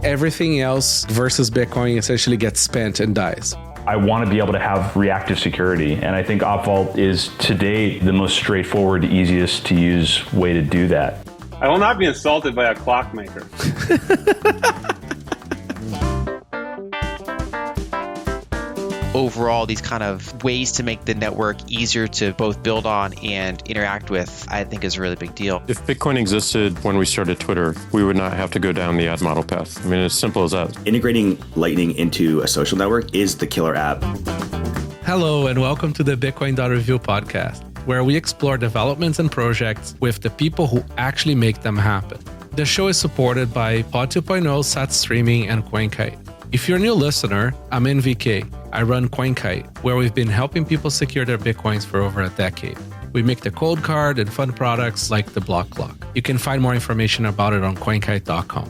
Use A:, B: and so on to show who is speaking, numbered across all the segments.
A: everything else versus Bitcoin essentially gets spent and dies.
B: I want to be able to have reactive security, and I think Opvault is today the most straightforward, easiest to use way to do that.
C: I will not be insulted by a clockmaker.
D: Overall, these kind of ways to make the network easier to both build on and interact with, I think is a really big deal.
E: If Bitcoin existed when we started Twitter, we would not have to go down the ad model path. I mean, it's simple as that.
F: Integrating Lightning into a social network is the killer app.
A: Hello, and welcome to the Bitcoin.review podcast, where we explore developments and projects with the people who actually make them happen. The show is supported by Pod 2.0, Sat Streaming, and CoinKite. If you're a new listener, I'm NVK. I run CoinKite, where we've been helping people secure their Bitcoins for over a decade. We make the cold card and fun products like the block clock. You can find more information about it on coinkite.com.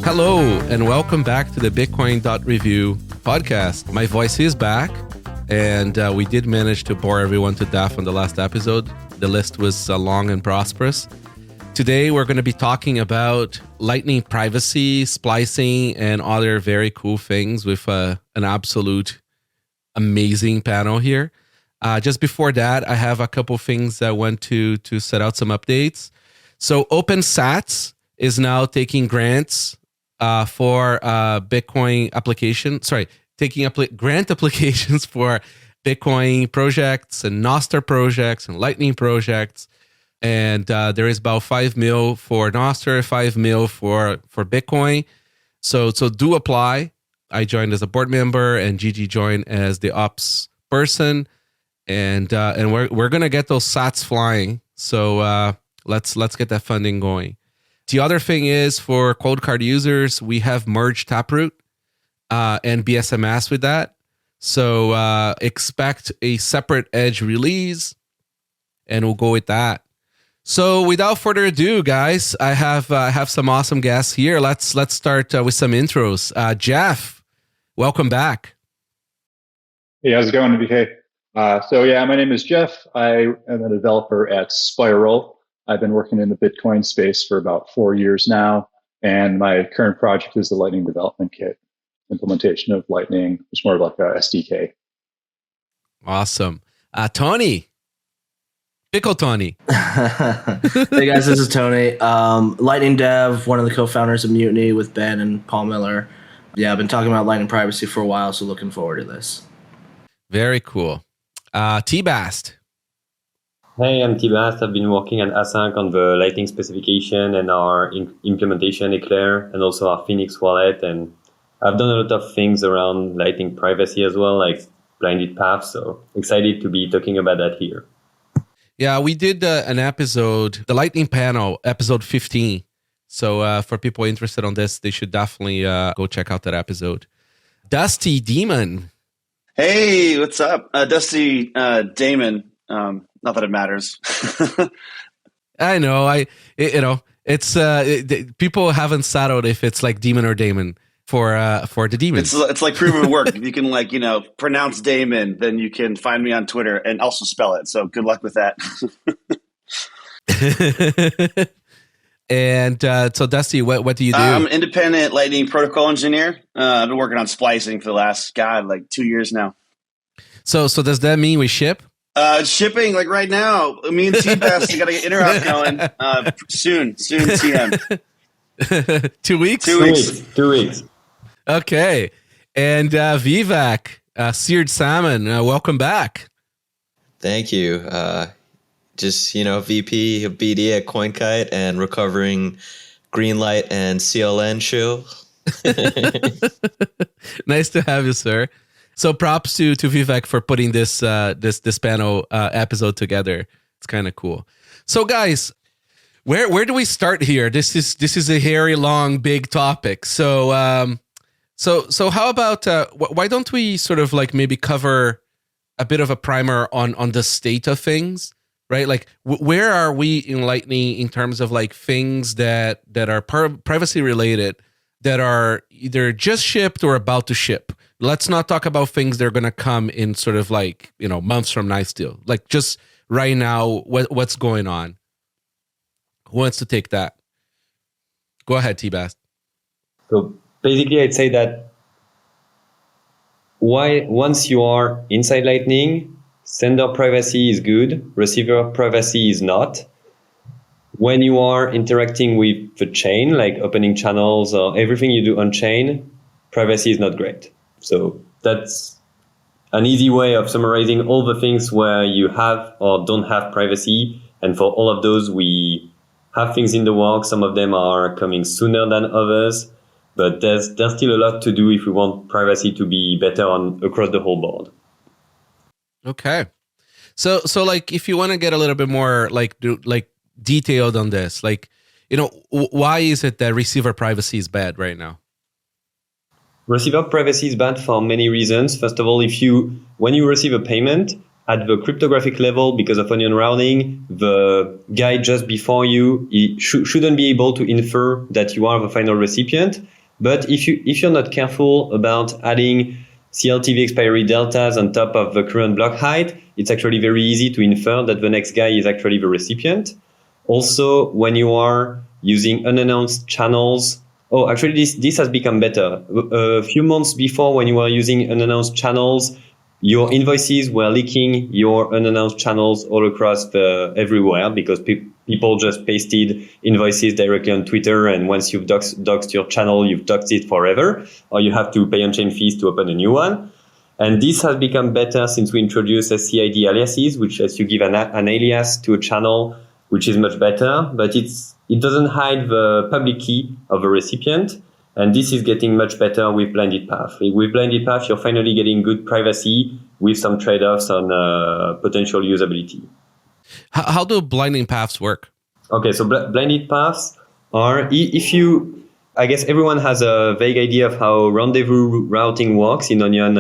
A: Hello, and welcome back to the Bitcoin.review podcast. My voice is back, and we did manage to bore everyone to death on the last episode. The list was long and prosperous. Today, we're going to be talking about Lightning privacy, splicing, and other very cool things with an absolute amazing panel here. Just before that, I have a couple things I want to set out some updates. So OpenSats is now taking grants for Bitcoin application. Sorry, taking grant applications for Bitcoin projects and Nostr projects and Lightning projects. And there is about 5 mil for Nostr, 5 mil for Bitcoin. So do apply. I joined as a board member, and Gigi joined as the ops person, and we're gonna get those sats flying. So let's get that funding going. The other thing is for cold card users, we have merged Taproot and BSMS with that. So expect a separate Edge release, and we'll go with that. So without further ado, guys, I have some awesome guests here. Let's start with some intros. Jeff, welcome back.
G: Hey, how's it going, BK? My name is Jeff. I am a developer at Spiral. I've been working in the Bitcoin space for about 4 years now, and my current project is the Lightning Development Kit implementation of Lightning. It's more like a SDK.
A: Awesome. Tony. Pickle Tony.
H: Hey guys, this is Tony. Lightning Dev, one of the co-founders of Mutiny with Ben and Paul Miller. Yeah, I've been talking about Lightning privacy for a while, so looking forward to this.
A: Very cool. Tbast.
I: Hey, I'm Tbast. I've been working at Async on the Lightning specification and our implementation Eclair, and also our Phoenix wallet. And I've done a lot of things around Lightning privacy as well, like blinded paths. So excited to be talking about that here.
A: Yeah, we did an episode, the Lightning panel, episode 15. So for people interested on this, they should definitely go check out that episode. Dusty Demon.
J: Hey, what's up? Dusty Damon. Not that it matters.
A: I know. It's people haven't settled if it's like Demon or Damon for the demons.
J: It's like proof of work. If you can pronounce Damon, then you can find me on Twitter and also spell it. So good luck with that.
A: And so Dusty, what do you do?
J: I'm an independent Lightning protocol engineer. I've been working on splicing for the last 2 years now.
A: So does that mean we ship?
J: Shipping like right now. Me and Tbast got to get interrupt going soon. TM.
A: 2 weeks.
J: 2 weeks.
I: 2 weeks.
A: Okay. And Vivek, Seared Salmon, welcome back.
K: Thank you. VP of BD at CoinKite and recovering Greenlight and CLN show.
A: Nice to have you, sir. So props to Vivek for putting this panel episode together. It's kind of cool. So guys, where do we start here? This is a hairy, long, big topic. So how about why don't we sort of like maybe cover a bit of a primer on the state of things, right? Like where are we in Lightning in terms of like things that are privacy related that are either just shipped or about to ship? Let's not talk about things that are going to come in sort of like, months from now still. Like just right now, what's going on? Who wants to take that? Go ahead, Tbast.
I: So basically, I'd say that once you are inside Lightning, sender privacy is good, receiver privacy is not. When you are interacting with the chain, like opening channels or everything you do on chain, privacy is not great. So that's an easy way of summarizing all the things where you have or don't have privacy. And for all of those, we have things in the works. Some of them are coming sooner than others, but there's still a lot to do if we want privacy to be better across the whole board.
A: Okay. So like, if you want to get a little bit more like detailed on this, like, why is it that receiver privacy is bad right now?
I: Receiver privacy is bad for many reasons. First of all, when you receive a payment at the cryptographic level, because of onion routing, the guy just before you shouldn't be able to infer that you are the final recipient. But if you're not careful about adding CLTV expiry deltas on top of the current block height, it's actually very easy to infer that the next guy is actually the recipient. Also, when you are using unannounced channels, actually this has become better. A few months before, when you were using unannounced channels, your invoices were leaking your unannounced channels all across everywhere because people just pasted invoices directly on Twitter, and once you've doxed your channel, you've doxed it forever, or you have to pay on-chain fees to open a new one. And this has become better since we introduced SCID aliases, which lets you give an alias to a channel, which is much better, but it doesn't hide the public key of a recipient. And this is getting much better with blended path. With blended path, you're finally getting good privacy with some trade-offs on potential usability.
A: How do blinding paths work? Okay,
I: so blended paths are, I guess everyone has a vague idea of how rendezvous routing works in Onion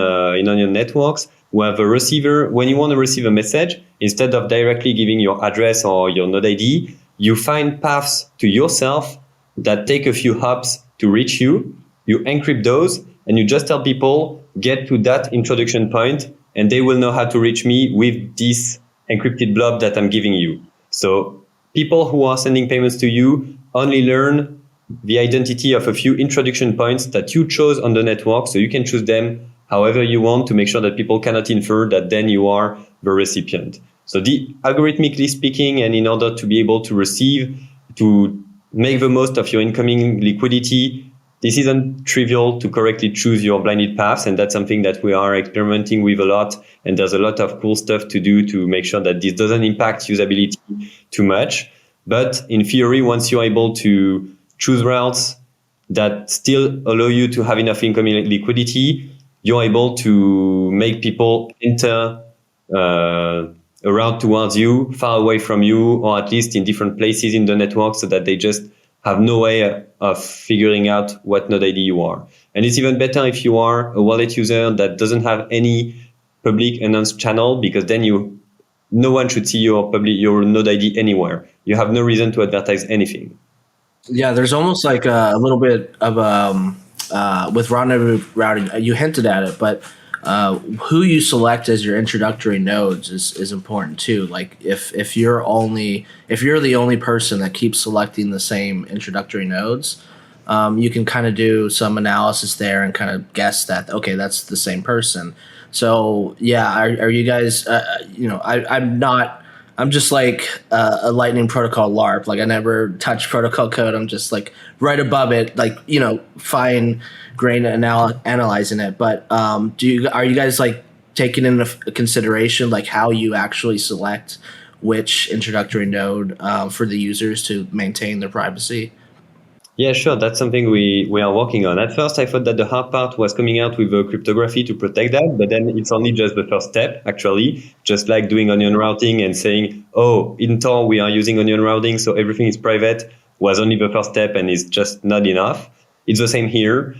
I: networks, where the receiver, when you want to receive a message, instead of directly giving your address or your node ID, you find paths to yourself that take a few hops to reach you. You encrypt those, and you just tell people, get to that introduction point, and they will know how to reach me with this encrypted blob that I'm giving you. So people who are sending payments to you only learn the identity of a few introduction points that you chose on the network, so you can choose them however you want to make sure that people cannot infer that then you are the recipient. So algorithmically speaking, and in order to be able to make the most of your incoming liquidity, this isn't trivial to correctly choose your blinded paths, and that's something that we are experimenting with a lot, and there's a lot of cool stuff to do to make sure that this doesn't impact usability too much. But in theory, once you're able to choose routes that still allow you to have enough incoming liquidity, you're able to make people enter a route towards you, far away from you, or at least in different places in the network, so that they just have no way of figuring out what node ID you are. And it's even better if you are a wallet user that doesn't have any public announced channel, because then no one should see your node ID anywhere. You have no reason to advertise anything.
H: Yeah, there's almost like a little bit of with rendezvous routing. You hinted at it, but who you select as your introductory nodes is important too. Like if you're the only person that keeps selecting the same introductory nodes, you can kind of do some analysis there and kind of guess that, okay, that's the same person. So yeah, are you guys? I'm just like a Lightning Protocol LARP. Like I never touch protocol code. I'm just like right above it, like fine grain analyzing it. But are you guys like taking into consideration like how you actually select which introductory node for the users to maintain their privacy?
I: Yeah, sure. That's something we are working on. At first, I thought that the hard part was coming out with cryptography to protect that, but then it's only just the first step, actually. Just like doing onion routing and saying, oh, in Tor, we are using onion routing, so everything is private, was only the first step and is just not enough. It's the same here.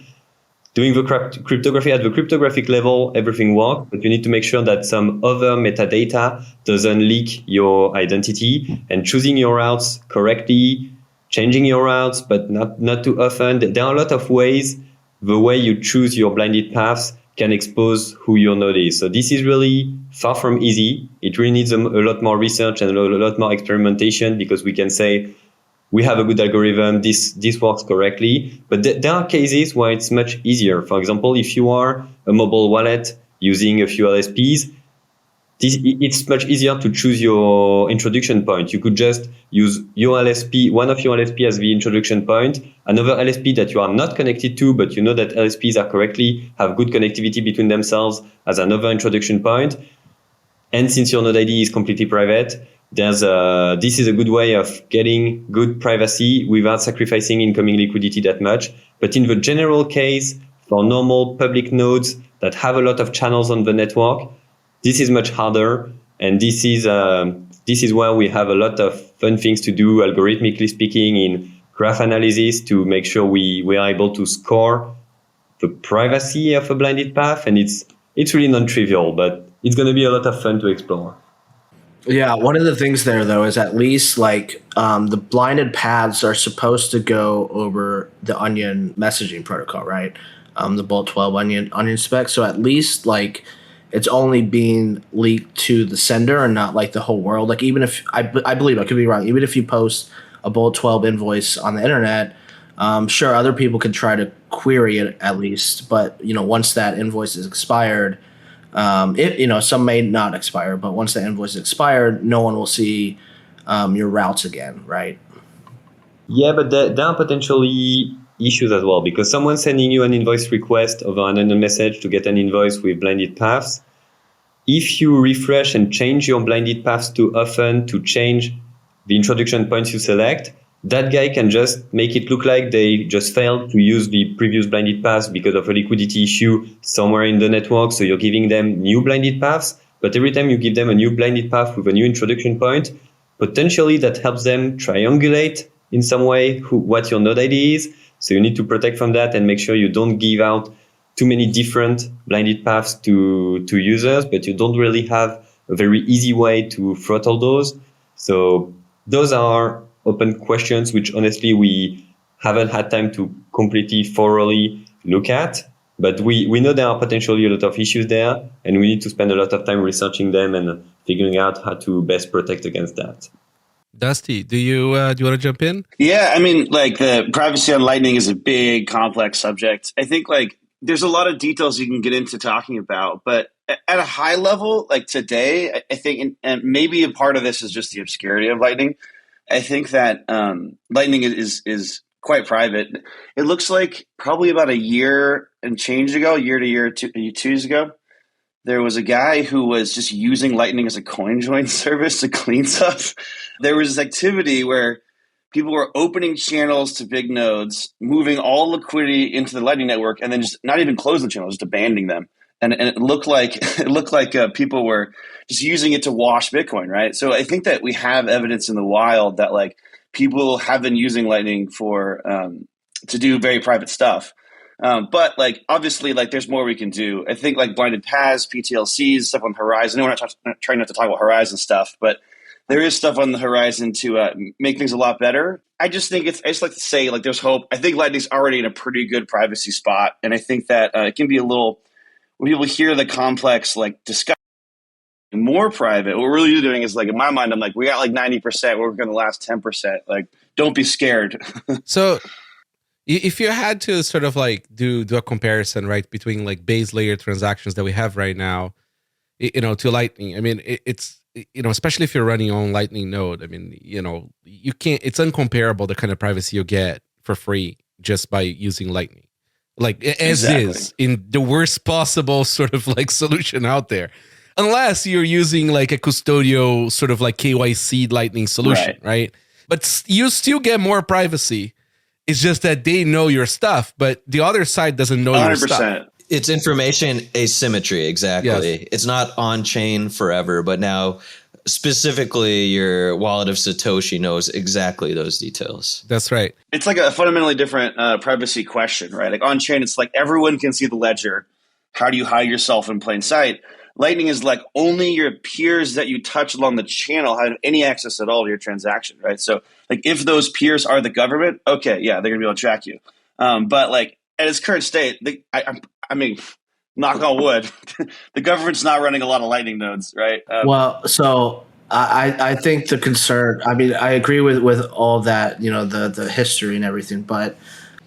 I: Doing the cryptography at the cryptographic level, everything works, but you need to make sure that some other metadata doesn't leak your identity, and choosing your routes correctly, changing your routes, but not too often. There are a lot of ways the way you choose your blinded paths can expose who your node is. So this is really far from easy. It really needs a lot more research and a lot more experimentation, because we can say we have a good algorithm, this works correctly. But there are cases where it's much easier. For example, if you are a mobile wallet using a few LSPs, it's much easier to choose your introduction point. You could just use your LSP, one of your LSP as the introduction point, another LSP that you are not connected to, but you know that LSPs have good connectivity between themselves as another introduction point. And since your node ID is completely private, this is a good way of getting good privacy without sacrificing incoming liquidity that much. But in the general case, for normal public nodes that have a lot of channels on the network, this is much harder, and this is where we have a lot of fun things to do, algorithmically speaking, in graph analysis to make sure we are able to score the privacy of a blinded path, and it's really non-trivial, but it's going to be a lot of fun to explore.
H: Yeah, one of the things there though is at least like the blinded paths are supposed to go over the Onion messaging protocol, right? The Bolt 12 Onion spec. So at least like it's only being leaked to the sender and not like the whole world. Like even if I believe I could be wrong, even if you post a Bolt 12 invoice on the internet, sure other people could try to query it at least, but once that invoice is expired, some may not expire, but once the invoice is expired, no one will see your routes again, right?
I: Yeah, but there are potentially issues as well, because someone sending you an invoice request over an unknown message to get an invoice with blinded paths, if you refresh and change your blinded paths too often to change the introduction points you select, that guy can just make it look like they just failed to use the previous blinded paths because of a liquidity issue somewhere in the network. So you're giving them new blinded paths, but every time you give them a new blinded path with a new introduction point, potentially that helps them triangulate in some way what your node ID is. So you need to protect from that and make sure you don't give out too many different blinded paths to users, but you don't really have a very easy way to throttle those. So those are open questions, which honestly we haven't had time to completely thoroughly look at. But we know there are potentially a lot of issues there, and we need to spend a lot of time researching them and figuring out how to best protect against that.
A: Dusty, do you want to jump in?
J: Yeah, I mean, like the privacy on Lightning is a big, complex subject. I think like there's a lot of details you can get into talking about, but at a high level, like today, I think, and maybe a part of this is just the obscurity of Lightning. I think that Lightning is quite private. It looks like probably about a year and change ago, year to year, 2 years ago, there was a guy who was just using Lightning as a coin join service to clean stuff. There was this activity where people were opening channels to big nodes, moving all liquidity into the Lightning network, and then just not even closing the channels, just abandoning them. And it looked like people were just using it to wash Bitcoin, right? So I think that we have evidence in the wild that like people have been using Lightning for to do very private stuff. But like obviously, like there's more we can do. I think like blinded paths, PTLCs, stuff on the horizon. We're not trying not to talk about horizon stuff, but there is stuff on the horizon to make things a lot better. I just think I just like to say like there's hope. I think Lightning's already in a pretty good privacy spot, and I think that it can be a little when people hear the complex like discussion more private. What we're really doing is like in my mind, I'm like we got like 90%. We're going to last 10%. Like don't be scared.
A: So if you had to sort of like do a comparison, right, between like base layer transactions that we have right now, to Lightning, I mean, it's, especially if you're running your own Lightning node, I mean, you can't, it's uncomparable the kind of privacy you get for free just by using Lightning. Like as is in the worst possible sort of like solution out there. Unless you're using like a custodial sort of like KYC Lightning solution, right? But you still get more privacy. It's just that they know your stuff, but the other side doesn't know 100%. Your stuff.
K: It's information asymmetry, exactly. Yes. It's not on-chain forever, but now specifically your wallet of Satoshi knows exactly those details.
A: That's right.
J: It's like a fundamentally different privacy question, right? Like on-chain, it's like everyone can see the ledger. How do you hide yourself in plain sight? Lightning is like only your peers that you touch along the channel have any access at all to your transaction, right? So like if those peers are the government, okay, yeah, they're gonna be able to track you. But like at its current state, I mean, knock on wood, the government's not running a lot of Lightning nodes, right?
H: Well, so I think the concern, I mean, I agree with all that, the history and everything, but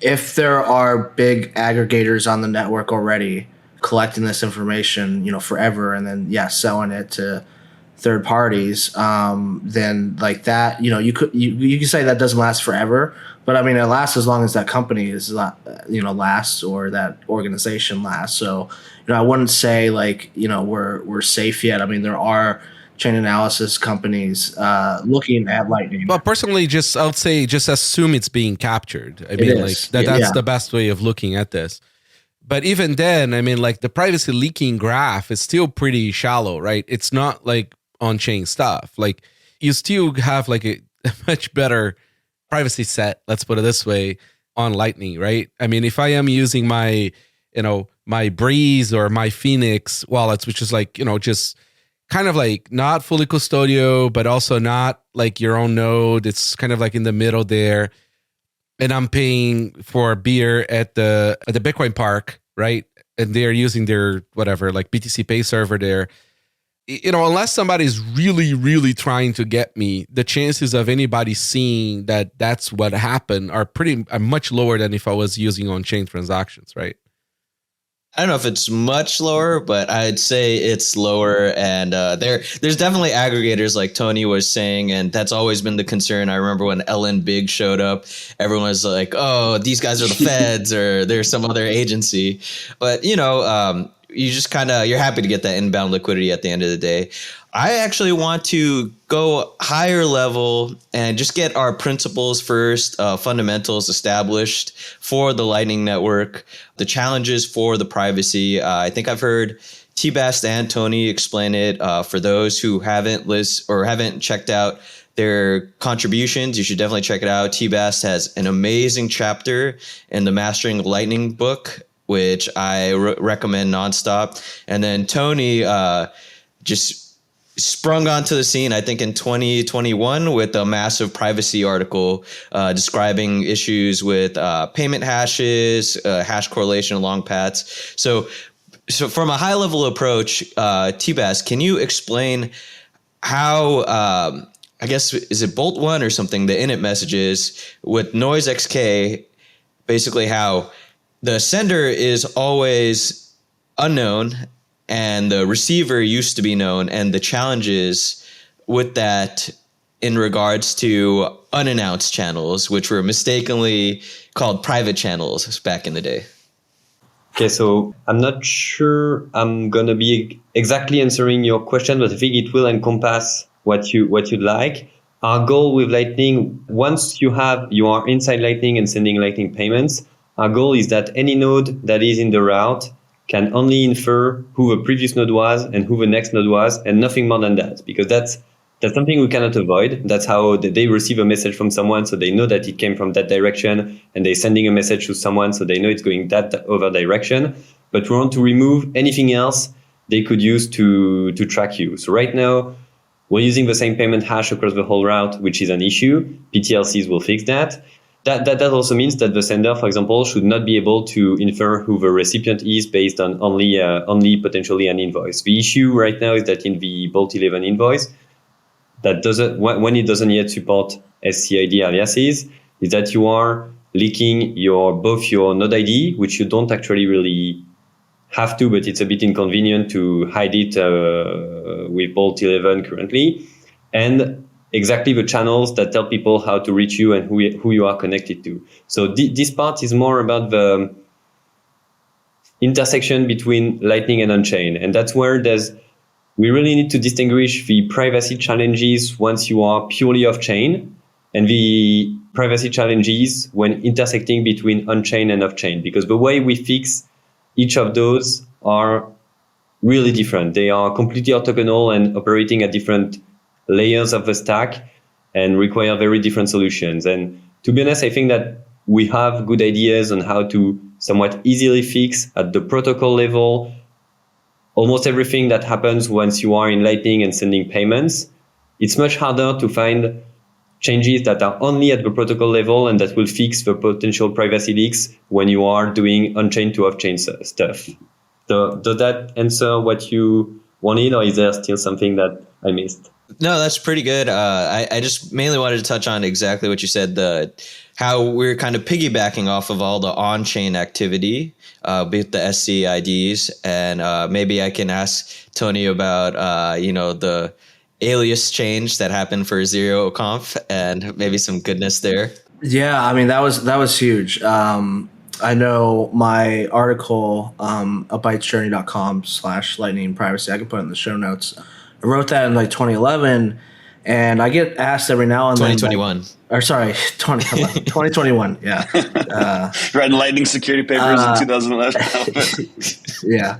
H: if there are big aggregators on the network already collecting this information, forever, and then selling it to third parties, then like that, you could say that doesn't last forever, but I mean, it lasts as long as that company is, lasts, or that organization lasts. So, I wouldn't say like, we're safe yet. I mean, there are chain analysis companies looking at Lightning.
A: Well, personally, I would say just assume it's being captured. I mean, like that's the best way of looking at this. But even then, I mean, like the privacy leaking graph is still pretty shallow, right? It's not like on-chain stuff. Like you still have like a much better privacy set, let's put it this way, on Lightning, right? I mean, if I am using my, my Breeze or my Phoenix wallets, which is like, just kind of like not fully custodial, but also not like your own node. It's kind of like in the middle there. And I'm paying for beer at the Bitcoin park, right? And they're using their whatever, like BTC Pay server there. Unless somebody's really, really trying to get me, the chances of anybody seeing that that's what happened are much lower than if I was using on-chain transactions, right?
K: I don't know if it's much lower, but I'd say it's lower. And there's definitely aggregators like Tony was saying, and that's always been the concern. I remember when Ellen Big showed up, everyone was like, oh, these guys are the feds or there's some other agency. But, you just you're happy to get that inbound liquidity at the end of the day. I actually want to go higher level and just get our principles first, fundamentals established for the Lightning Network, the challenges for the privacy. I think I've heard Tbast and Tony explain it. For those who haven't checked out their contributions, you should definitely check it out. Tbast has an amazing chapter in the Mastering Lightning book, which I recommend nonstop. And then Tony just sprung onto the scene, I think in 2021 with a massive privacy article describing issues with payment hashes, hash correlation along paths. So from a high level approach, Tbast, can you explain how, I guess, is it Bolt 1 or something, the init messages with noise XK, basically how the sender is always unknown and the receiver used to be known, and the challenges with that in regards to unannounced channels, which were mistakenly called private channels back in the day?
I: Okay, so I'm not sure I'm going to be exactly answering your question, but I think it will encompass what you'd like. Our goal with Lightning, once you are inside Lightning and sending Lightning payments, our goal is that any node that is in the route can only infer who the previous node was and who the next node was, and nothing more than that, because that's something we cannot avoid. That's how they receive a message from someone, so they know that it came from that direction, and they're sending a message to someone, so they know it's going that other direction. But we want to remove anything else they could use to track you. So right now, we're using the same payment hash across the whole route, which is an issue. PTLCs will fix that. That also means that the sender, for example, should not be able to infer who the recipient is based on only potentially an invoice. The issue right now is that in the Bolt 11 invoice, when it doesn't yet support SCID aliases, is that you are leaking both your node ID, which you don't actually really have to, but it's a bit inconvenient to hide it with Bolt 11 currently, and exactly the channels that tell people how to reach you and who you are connected to. So this part is more about the intersection between Lightning and Onchain. And that's where we really need to distinguish the privacy challenges once you are purely off-chain and the privacy challenges when intersecting between on-chain and off-chain, because the way we fix each of those are really different. They are completely orthogonal and operating at different layers of the stack and require very different solutions. And to be honest, I think that we have good ideas on how to somewhat easily fix at the protocol level almost everything that happens once you are in Lightning and sending payments. It's much harder to find changes that are only at the protocol level and that will fix the potential privacy leaks when you are doing on-chain to off-chain stuff. So does that answer what you wanted, or is there still something that I missed?
K: No, that's pretty good. I just mainly wanted to touch on exactly what you said, how we're kind of piggybacking off of all the on-chain activity, with the SCIDs, and maybe I can ask Tony about the alias change that happened for zero conf and maybe some goodness there.
H: Yeah, I mean that was huge. I know my article, bytesjourney.com/lightning privacy. I can put it in the show notes. I wrote that in like 2011, and I get asked every now and then.
K: 2021.
H: Or sorry, 2011, 2021. Yeah.
J: Writing lightning security papers in 2011.
H: Yeah.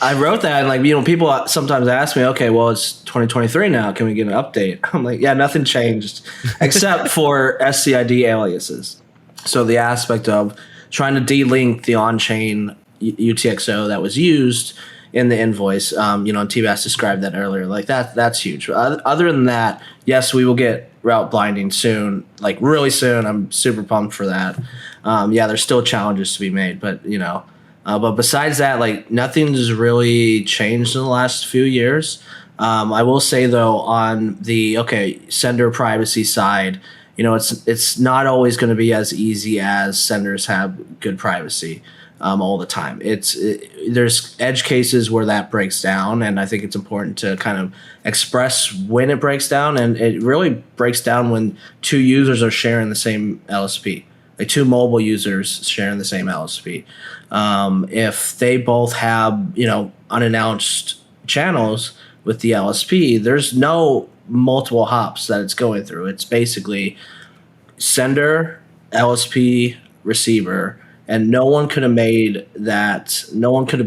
H: I wrote that, and like, people sometimes ask me, okay, well, it's 2023 now. Can we get an update? I'm like, yeah, nothing changed except for SCID aliases. So the aspect of trying to delink the on-chain UTXO that was used in the invoice, and Tbast described that earlier. Like that's huge. Other than that, yes, we will get route blinding soon, like really soon. I'm super pumped for that. There's still challenges to be made, but but besides that, like nothing's really changed in the last few years. I will say though, on the sender privacy side, it's not always going to be as easy as senders have good privacy all the time. There's edge cases where that breaks down, and I think it's important to kind of express when it breaks down, and it really breaks down when two users are sharing the same LSP. Like two mobile users sharing the same LSP. If they both have, unannounced channels with the LSP, there's no multiple hops that it's going through. It's basically sender, LSP, receiver, and no one could have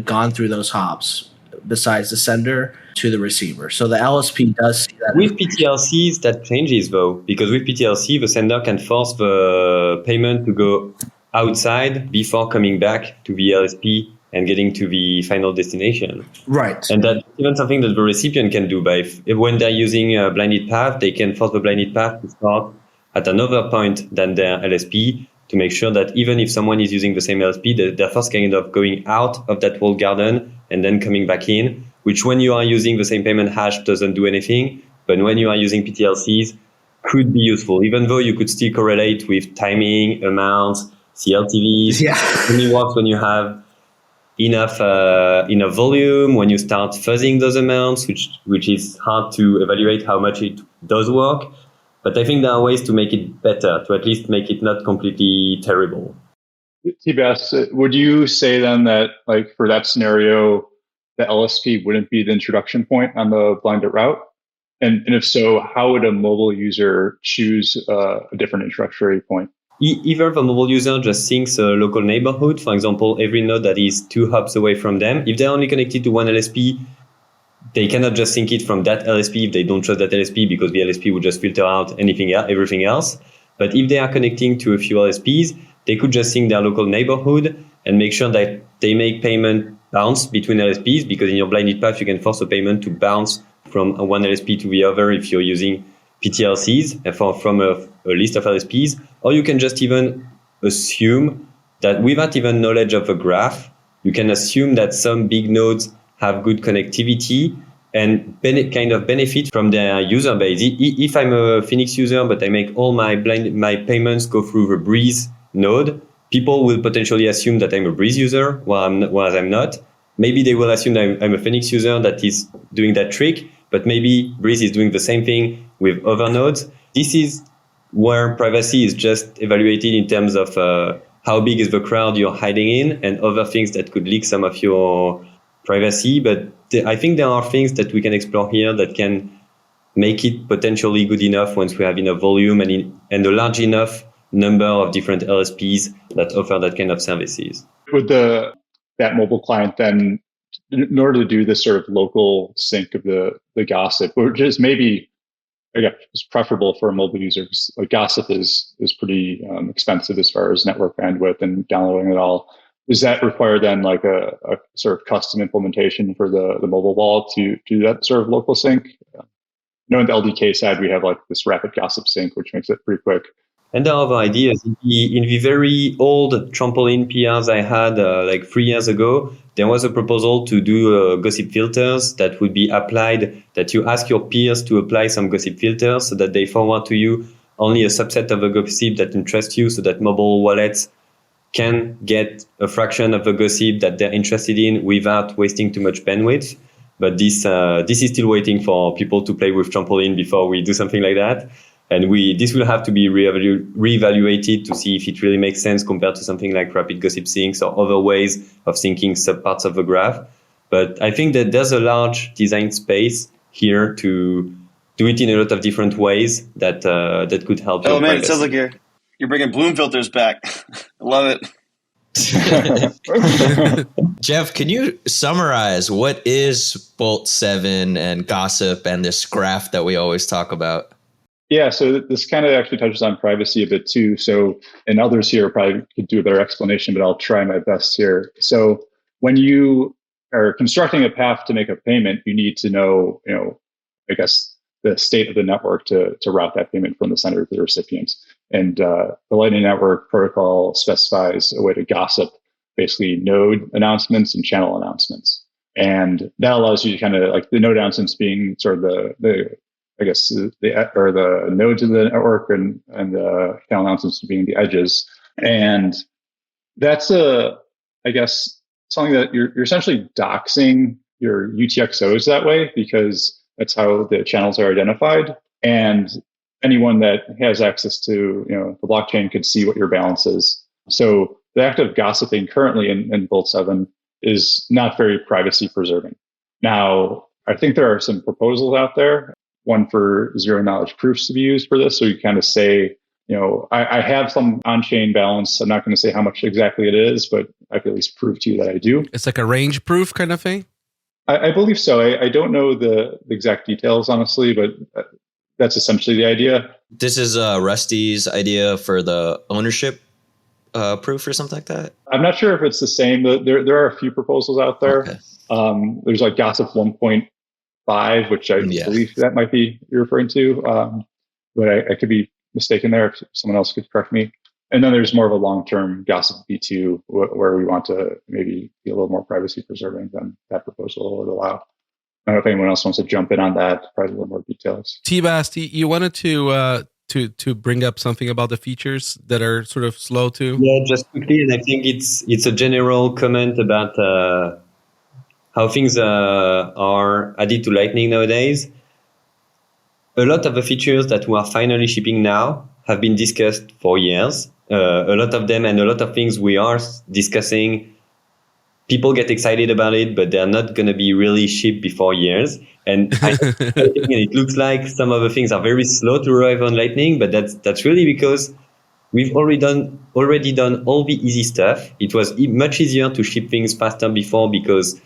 H: gone through those hops besides the sender to the receiver. So the LSP does see that.
I: With PTLCs, that changes though, because with PTLC, the sender can force the payment to go outside before coming back to the LSP and getting to the final destination.
H: Right.
I: And that's even something that the recipient can do. When they're using a blinded path, they can force the blinded path to start at another point than their LSP to make sure that even if someone is using the same LSP, they're first kind of going out of that walled garden and then coming back in, which when you are using the same payment hash doesn't do anything. But when you are using PTLCs, could be useful, even though you could still correlate with timing, amounts, CLTVs.
H: Yeah.
I: It only works when you have enough volume, when you start fuzzing those amounts, which is hard to evaluate how much it does work. But I think there are ways to make it better, to at least make it not completely terrible.
G: Tbast, would you say then that, like, for that scenario, the LSP wouldn't be the introduction point on the blinded route? And if so, how would a mobile user choose a different introductory point?
I: Either the mobile user just syncs a local neighborhood, for example, every node that is 2 hops away from them. If they're only connected to one LSP, they cannot just sync it from that LSP if they don't trust that LSP, because the LSP would just filter out everything else. But if they are connecting to a few LSPs, they could just sync their local neighborhood and make sure that they make payment bounce between LSPs, because in your blinded path, you can force a payment to bounce from one LSP to the other if you're using PTLCs from a list of LSPs. Or you can just even assume that without even knowledge of a graph, you can assume that some big nodes have good connectivity and benefit from their user base. If I'm a Phoenix user, but I make all my payments go through the Breeze node, people will potentially assume that I'm a Breeze user, whereas I'm not. Maybe they will assume that I'm a Phoenix user that is doing that trick, but maybe Breeze is doing the same thing with other nodes. This is where privacy is just evaluated in terms of how big is the crowd you're hiding in and other things that could leak some of your privacy. But I think there are things that we can explore here that can make it potentially good enough once we have enough volume and a large enough number of different LSPs that offer that kind of services.
G: Would that mobile client then, in order to do this sort of local sync of the gossip, which is maybe, again, it's preferable for a mobile user, because like gossip is pretty expensive as far as network bandwidth and downloading it all. Does that require then like a sort of custom implementation for the mobile wallet to do that sort of local sync? On the LDK side, we have like this rapid gossip sync, which makes it pretty quick.
I: And there are other ideas. In the very old trampoline PRs I had like 3 years ago, there was a proposal to do gossip filters that would be applied, that you ask your peers to apply some gossip filters so that they forward to you only a subset of the gossip that interests you, so that mobile wallets can get a fraction of the gossip that they're interested in without wasting too much bandwidth. But this is still waiting for people to play with trampoline before we do something like that. And this will have to be reevaluated to see if it really makes sense compared to something like rapid gossip sinks or other ways of syncing subparts of the graph. But I think that there's a large design space here to do it in a lot of different ways that could help.
J: Oh man, it sounds like you're bringing Bloom filters back. I love
K: it. Jeff, can you summarize what is Bolt 7 and gossip and this graph that we always talk about?
G: Yeah, so this kind of actually touches on privacy a bit too. So, and others here probably could do a better explanation, but I'll try my best here. So when you are constructing a path to make a payment, you need to know, I guess, the state of the network to route that payment from the sender to the recipient. And the Lightning Network protocol specifies a way to gossip basically node announcements and channel announcements. And that allows you to kind of like the node announcements being sort of the nodes of the network and the channel announcements being the edges. And that's I guess something that you're essentially doxing your UTXOs that way, because that's how the channels are identified. And anyone that has access to the blockchain could see what your balance is. So the act of gossiping currently in Bolt 7 is not very privacy preserving. Now, I think there are some proposals out there, one for zero knowledge proofs to be used for this. So you kind of say, I have some on-chain balance. I'm not going to say how much exactly it is, but I can at least prove to you that I do.
A: It's like a range proof kind of thing?
G: I believe so. I don't know the exact details, honestly, but that's essentially the idea.
K: This is Rusty's idea for the ownership proof or something like that?
G: I'm not sure if it's the same. There are a few proposals out there. Okay. There's like Gossip 1.5, which I believe that might be you're referring to. But I could be mistaken there if someone else could correct me. And then there's more of a long-term Gossip V2 where we want to maybe be a little more privacy preserving than that proposal would allow. I don't know if anyone else wants to jump in on that, probably a little more details.
A: Tbast, you wanted to bring up something about the features that are sort of slow too?
I: Yeah, just quickly, and I think it's a general comment about how things are added to Lightning nowadays. A lot of the features that we are finally shipping now have been discussed for years. A lot of them and a lot of things we are discussing, people get excited about it, but they're not going to be really shipped before years. And it looks like some of the things are very slow to arrive on Lightning, but that's really because we've already done all the easy stuff. It was much easier to ship things faster before because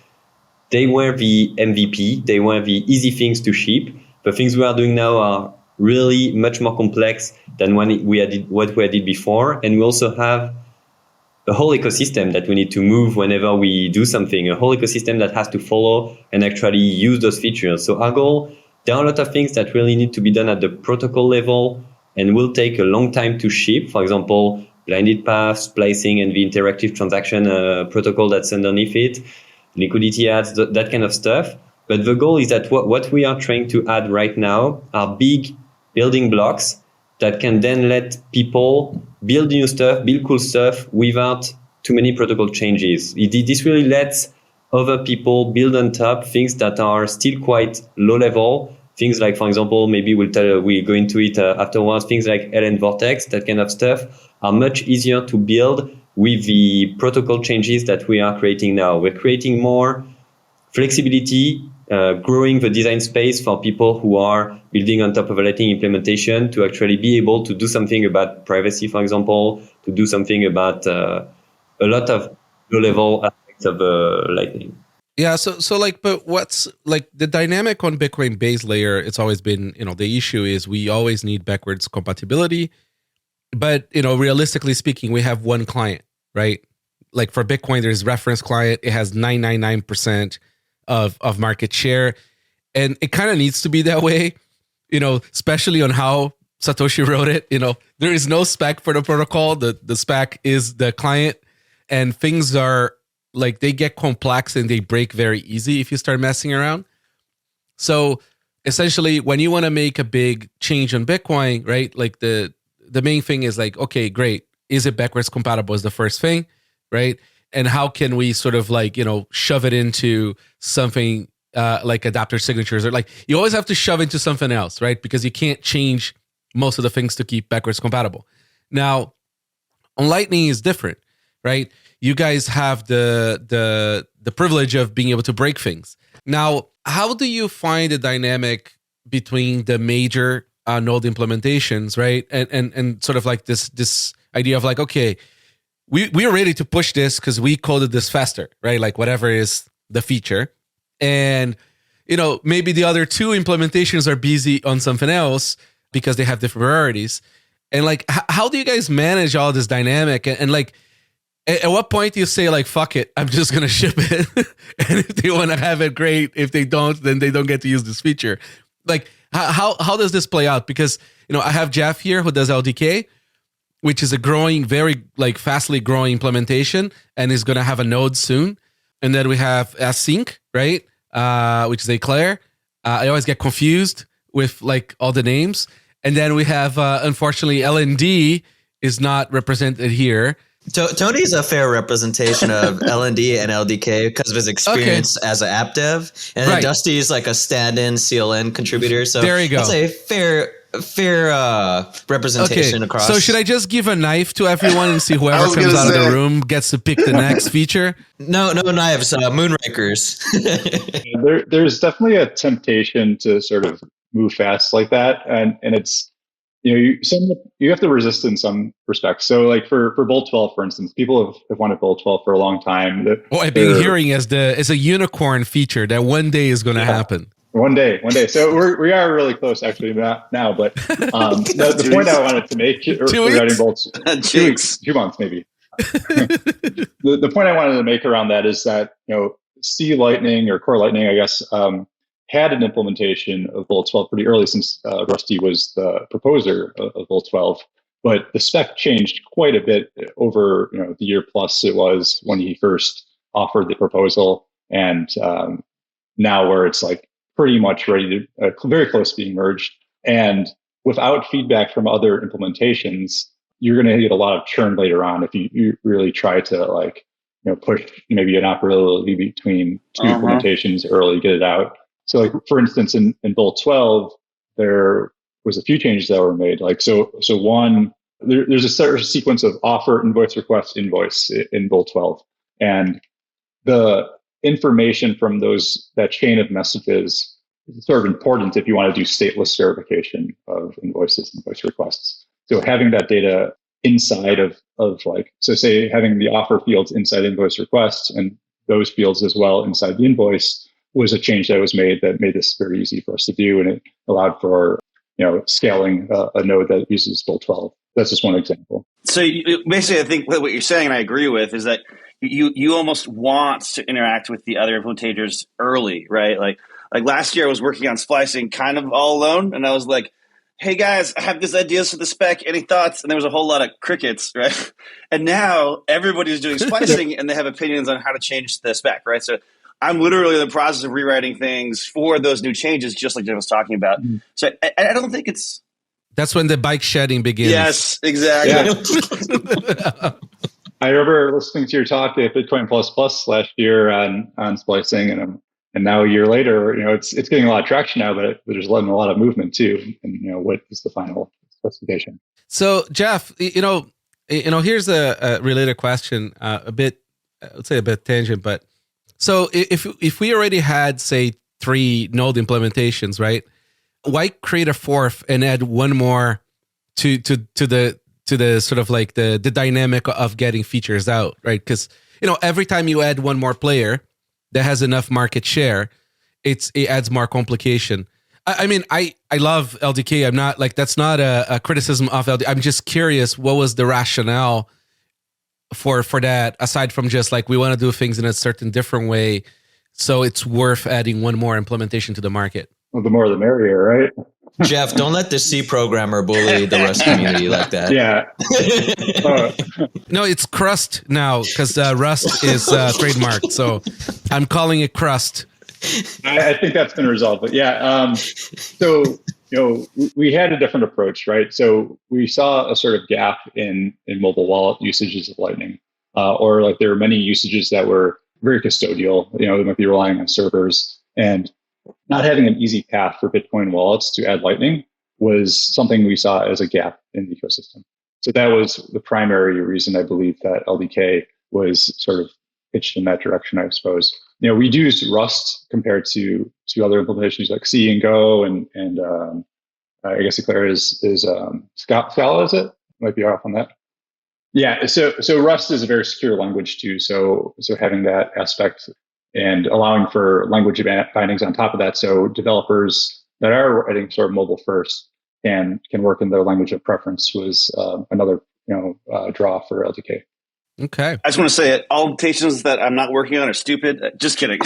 I: they were the MVP. They were the easy things to ship. The things we are doing now are really much more complex than what we did before. And we also have a whole ecosystem that we need to move whenever we do something, a whole ecosystem that has to follow and actually use those features. So our goal, there are a lot of things that really need to be done at the protocol level and will take a long time to ship. For example, blinded path, splicing, and the interactive transaction protocol that's underneath it, liquidity ads, that kind of stuff. But the goal is that what we are trying to add right now are big building blocks that can then let people build new stuff, build cool stuff without too many protocol changes. This really lets other people build on top things that are still quite low level. Things like, for example, maybe we'll go into it afterwards, things like LN Vortex, that kind of stuff are much easier to build with the protocol changes that we are creating now. We're creating more flexibility, growing the design space for people who are building on top of a Lightning implementation to actually be able to do something about privacy, for example, to do something about a lot of low-level aspects of Lightning.
A: Yeah, so like, but what's like the dynamic on Bitcoin base layer? It's always been, the issue is we always need backwards compatibility, but realistically speaking, we have one client, right? Like for Bitcoin, there's reference client. It has 999% of market share, and it kind of needs to be that way, especially on how Satoshi wrote it. There is no spec for the protocol. The spec is the client, and things are like they get complex and they break very easy if you start messing around. So essentially, when you want to make a big change on Bitcoin, right? Like the main thing is like, okay, great. Is it backwards compatible is the first thing, right? And how can we sort of like, shove it into something like adapter signatures, or like you always have to shove into something else, right? Because you can't change most of the things to keep backwards compatible. Now, on Lightning is different, right? You guys have the privilege of being able to break things. Now, how do you find the dynamic between the major node implementations, right? And sort of like this idea of like, okay, we're ready to push this because we coded this faster, right? Like whatever is the feature. And, maybe the other two implementations are busy on something else because they have different priorities. And like, how do you guys manage all this dynamic? And like, at what point do you say like, fuck it, I'm just going to ship it. And if they want to have it, great. If they don't, then they don't get to use this feature. Like, how does this play out? Because, I have Jeff here who does LDK, which is a growing, very like fastly growing implementation, and is going to have a node soon. And then we have Async, right? Which is Eclair. I always get confused with like all the names. And then we have, unfortunately, LND is not represented here.
K: Tony's a fair representation of LND and LDK because of his experience as an app dev. And then Dusty is like a stand-in CLN contributor. So
A: there you go.
K: That's a fair representation across.
A: So should I just give a knife to everyone and see whoever comes out of the room gets to pick the next feature?
K: No knives, moonrakers.
G: There's definitely a temptation to sort of move fast like that, and it's you have to resist in some respects. So like for Bolt 12, for instance, people have wanted Bolt 12 for a long time.
A: I've been hearing as a unicorn feature that one day is going to happen.
G: One day. So we are really close actually now. But the point I wanted to make regarding Bolts, 2 months maybe. The point I wanted to make around that is that C Lightning or Core Lightning, I guess, had an implementation of Bolt 12 pretty early, since Rusty was the proposer of Bolt 12. But the spec changed quite a bit over the year plus it was when he first offered the proposal, and now where it's like pretty much ready to very close to being merged. And without feedback from other implementations, you're going to get a lot of churn later on if you really try to push maybe an operability between two implementations early, get it out. So like, for instance, in Bolt 12, there was a few changes that were made. So one, there's a certain sequence of offer, invoice, request, invoice in Bolt 12. And the information from that chain of messages is sort of important if you want to do stateless verification of invoices, invoice requests. So having that data inside of so say having the offer fields inside invoice requests and those fields as well inside the invoice was a change that was made that made this very easy for us to do, and it allowed for scaling a node that uses Bolt 12. That's just one example.
J: So basically, I think what you're saying, and I agree with, is that you almost want to interact with the other implementators early, right? Like last year, I was working on splicing kind of all alone, and I was like, "Hey guys, I have this ideas for the spec. Any thoughts?" And there was a whole lot of crickets, right? And now everybody's doing splicing, and they have opinions on how to change the spec, right? So I'm literally in the process of rewriting things for those new changes, just like Jim was talking about. Mm-hmm. So I don't think it's...
A: That's when the bike shedding begins.
J: Yes, exactly.
G: Yeah. I remember listening to your talk at Bitcoin Plus last year on splicing, and now a year later, it's getting a lot of traction now, but there's a lot of movement too. And what is the final specification?
A: So Jeff, here's a related question, a bit tangent, but so if we already had, say, 3 node implementations, right? Why create a fourth and add one more to the sort of like the dynamic of getting features out, right? Because every time you add one more player that has enough market share, it adds more complication. I mean, I love LDK. I'm not like, that's not a criticism of LDK. I'm just curious, what was the rationale for that, aside from just like we want to do things in a certain different way, so it's worth adding one more implementation to the market?
G: Well, the more the merrier, right?
K: Jeff, don't let the C programmer bully the Rust community like that.
G: Yeah.
A: No, it's Crust now because Rust is trademarked. So I'm calling it Crust.
G: I think that's been resolved. But yeah, so we had a different approach, right? So we saw a sort of gap in mobile wallet usages of Lightning, or like there were many usages that were very custodial. They might be relying on servers, and not having an easy path for Bitcoin wallets to add Lightning was something we saw as a gap in the ecosystem. So that was the primary reason I believe that LDK was sort of pitched in that direction, I suppose. We do use Rust compared to other implementations like C and Go, and I guess Eclair is Scala, is it? Might be off on that. Yeah, so Rust is a very secure language too. So having that aspect and allowing for language bindings on top of that, so developers that are writing sort of mobile first can work in their language of preference was another draw for LDK.
A: Okay.
J: I just want to say it. All implementations that I'm not working on are stupid. Just kidding.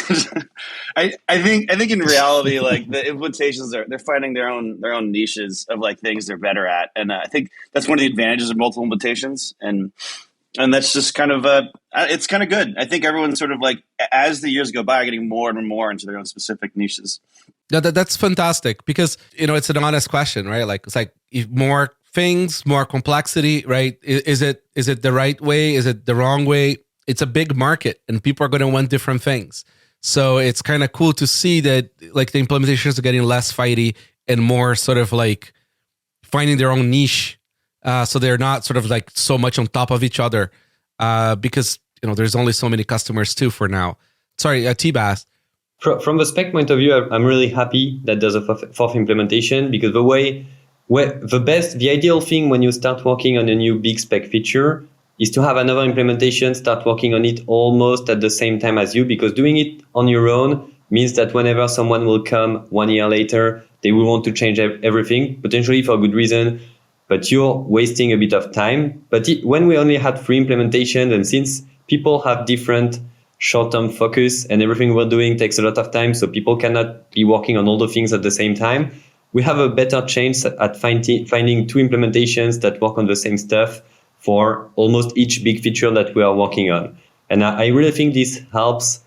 J: I think in reality, like the implementations they're finding their own niches of like things they're better at, and I think that's one of the advantages of multiple implementations, and that's just kind of it's kind of good. I think everyone's sort of like as the years go by, getting more and more into their own specific niches.
A: Yeah, that's fantastic because it's an honest question, right? Like it's like more things, more complexity, right? Is it the right way? Is it the wrong way? It's a big market and people are going to want different things. So it's kind of cool to see that like the implementations are getting less fighty and more sort of like finding their own niche. So they're not sort of like so much on top of each other because, there's only so many customers too for now. Sorry, Tbast.
I: From the spec point of view, I'm really happy that there's a fourth implementation because the ideal thing when you start working on a new big spec feature is to have another implementation start working on it almost at the same time as you, because doing it on your own means that whenever someone will come 1 year later, they will want to change everything, potentially for a good reason, but you're wasting a bit of time. But when we only had 3 implementations, and since people have different short-term focus and everything we're doing takes a lot of time, so people cannot be working on all the things at the same time, we have a better chance at finding 2 implementations that work on the same stuff for almost each big feature that we are working on. And I really think this helps.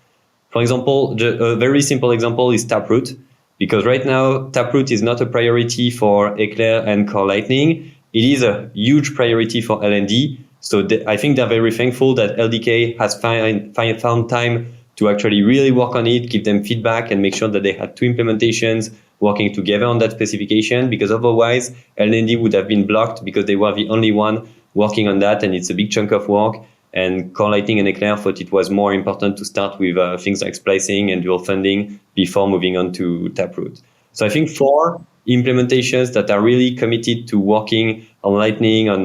I: For example, a very simple example is Taproot, because right now Taproot is not a priority for Eclair and Core Lightning. It is a huge priority for L&D. So I think they're very thankful that LDK has found time to actually really work on it, give them feedback, and make sure that they had 2 implementations working together on that specification, because otherwise L&D would have been blocked because they were the only one working on that, and it's a big chunk of work. And Core Lightning and Eclair thought it was more important to start with things like splicing and dual funding before moving on to Taproot. So I think 4 implementations that are really committed to working on Lightning, on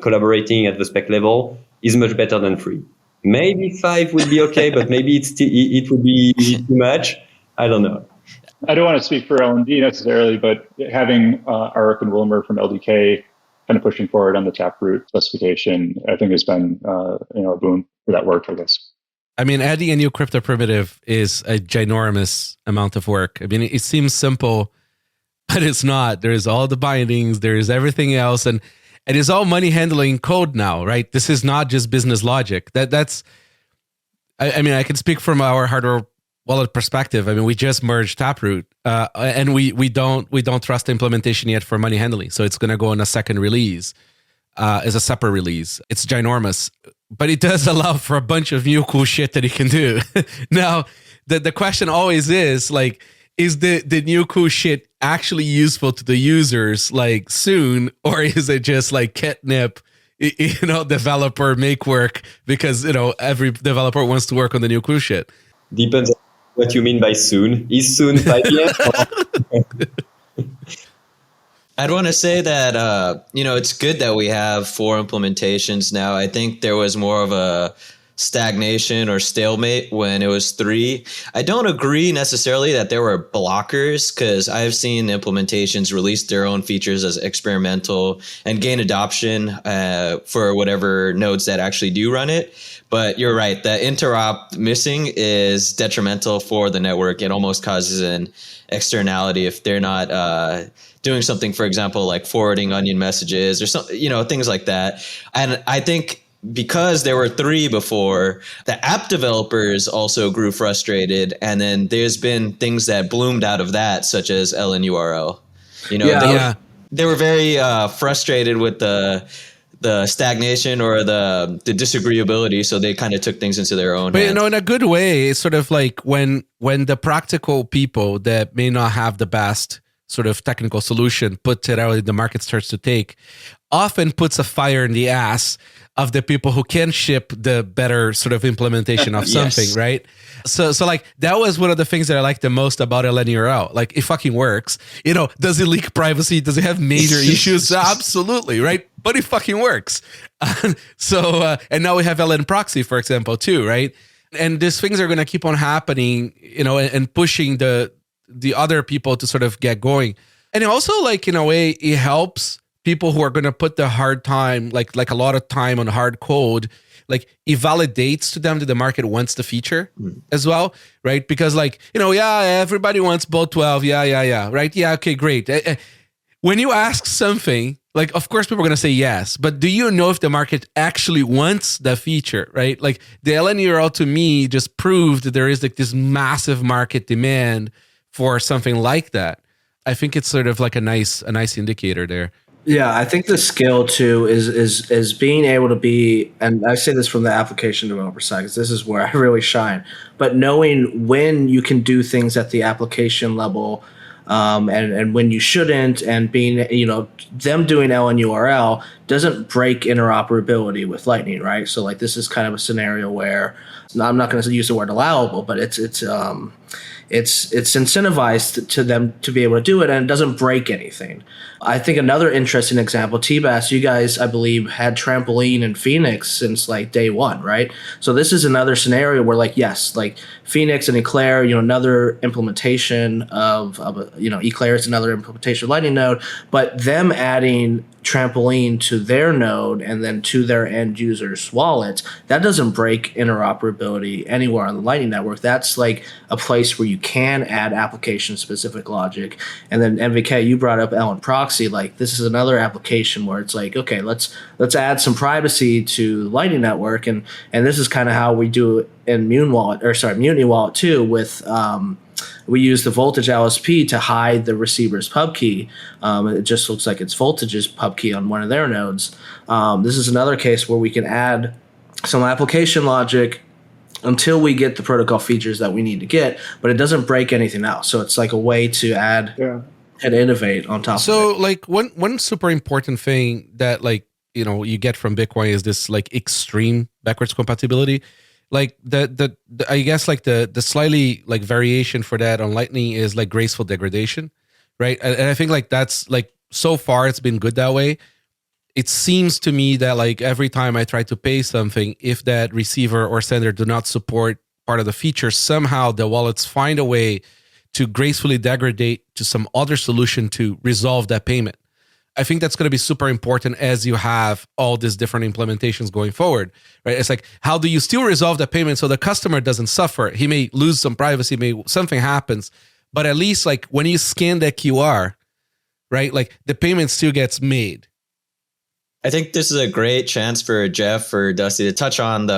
I: collaborating at the spec level is much better than 3. Maybe 5 would be okay, but maybe it would be too much. I don't know.
G: I don't want to speak for L&D necessarily, but having Arik and Wilmer from LDK kind of pushing forward on the Taproot specification, I think has been a boon for that work, I guess.
A: I mean, adding a new crypto primitive is a ginormous amount of work. I mean, it seems simple, but it's not. There's all the bindings, there's everything else, and it's all money handling code now, right? This is not just business logic. That's. I mean, I can speak from our hardware wallet perspective. I mean, we just merged Taproot, and we don't trust the implementation yet for money handling. So it's going to go in a second release as a separate release. It's ginormous, but it does allow for a bunch of new cool shit that it can do. Now, the question always is like, is the new cool shit actually useful to the users like soon, or is it just like catnip? Developer make work because every developer wants to work on the new cool shit.
I: Depends on what you mean by soon. Is soon 5 years?
K: I'd want to say that, it's good that we have 4 implementations now. I think there was more of a stagnation or stalemate when it was 3. I don't agree necessarily that there were blockers, because I've seen implementations release their own features as experimental and gain adoption for whatever nodes that actually do run it. But you're right, the interop missing is detrimental for the network. It almost causes an externality if they're not doing something, for example, like forwarding onion messages or something, things like that. And I think because there were 3 before, the app developers also grew frustrated. And then there's been things that bloomed out of that, such as LNURL. They were very frustrated with the stagnation or the disagreeability, so they kind of took things into their own hands.
A: But in a good way, it's sort of like when the practical people that may not have the best sort of technical solution put it out, the market starts to take, often puts a fire in the ass of the people who can ship the better sort of implementation of something, yes. Right? So like that was one of the things that I liked the most about LNURL. Like it fucking works. Does it leak privacy? Does it have major issues? Absolutely, right? But it fucking works. And now we have LN proxy, for example, too, right? And these things are going to keep on happening, and pushing the other people to sort of get going. And also, like, in a way, it helps people who are going to put the hard time, like a lot of time on hard code, like it validates to them that the market wants the feature as well, right? Because everybody wants bolt 12. Yeah. Right. Yeah. Okay, great. When you ask something, like, of course, people are going to say yes, but do you know if the market actually wants the feature, right? Like the LNURL to me just proved that there is like this massive market demand for something like that. I think it's sort of like a nice indicator there.
H: Yeah, I think the skill too is being able to be, and I say this from the application developer side because this is where I really shine, but knowing when you can do things at the application level, and when you shouldn't, and being, them doing LNURL doesn't break interoperability with Lightning, right? So like this is kind of a scenario where I'm not going to use the word allowable, but it's incentivized to them to be able to do it, and it doesn't break anything. I think another interesting example, Tbast, you guys, I believe, had Trampoline and Phoenix since like day one, right? So this is another scenario where yes, like Phoenix and Eclair, another implementation of Eclair is another implementation of Lightning node, but them adding Trampoline to their node and then to their end users' wallets, that doesn't break interoperability anywhere on the Lightning Network. That's like a place where you can add application-specific logic. And then MVK, you brought up LN proxy. Like this is another application where it's like, okay, let's add some privacy to the Lightning Network, and this is kind of how we do it in Mutiny Wallet too. With we use the voltage LSP to hide the receiver's pub key. It just looks like it's voltage's pub key on one of their nodes. This is another case where we can add some application logic until we get the protocol features that we need to get, but it doesn't break anything else. So it's like a way to add and innovate on top of it. So
A: like one super important thing that you get from Bitcoin is this like extreme backwards compatibility. Like the I guess like the slightly like variation for that on Lightning is like graceful degradation, right? And I think like that's like so far it's been good that way. It seems to me that like every time I try to pay something, if that receiver or sender do not support part of the feature, somehow the wallets find a way to gracefully degrade to some other solution to resolve that payment. I think that's going to be super important as you have all these different implementations going forward, right? It's like, how do you still resolve the payment so the customer doesn't suffer? He may lose some privacy, something happens, but at least like when you scan that QR, right? Like the payment still gets made.
K: I think this is a great chance for Jeff or Dusty to touch on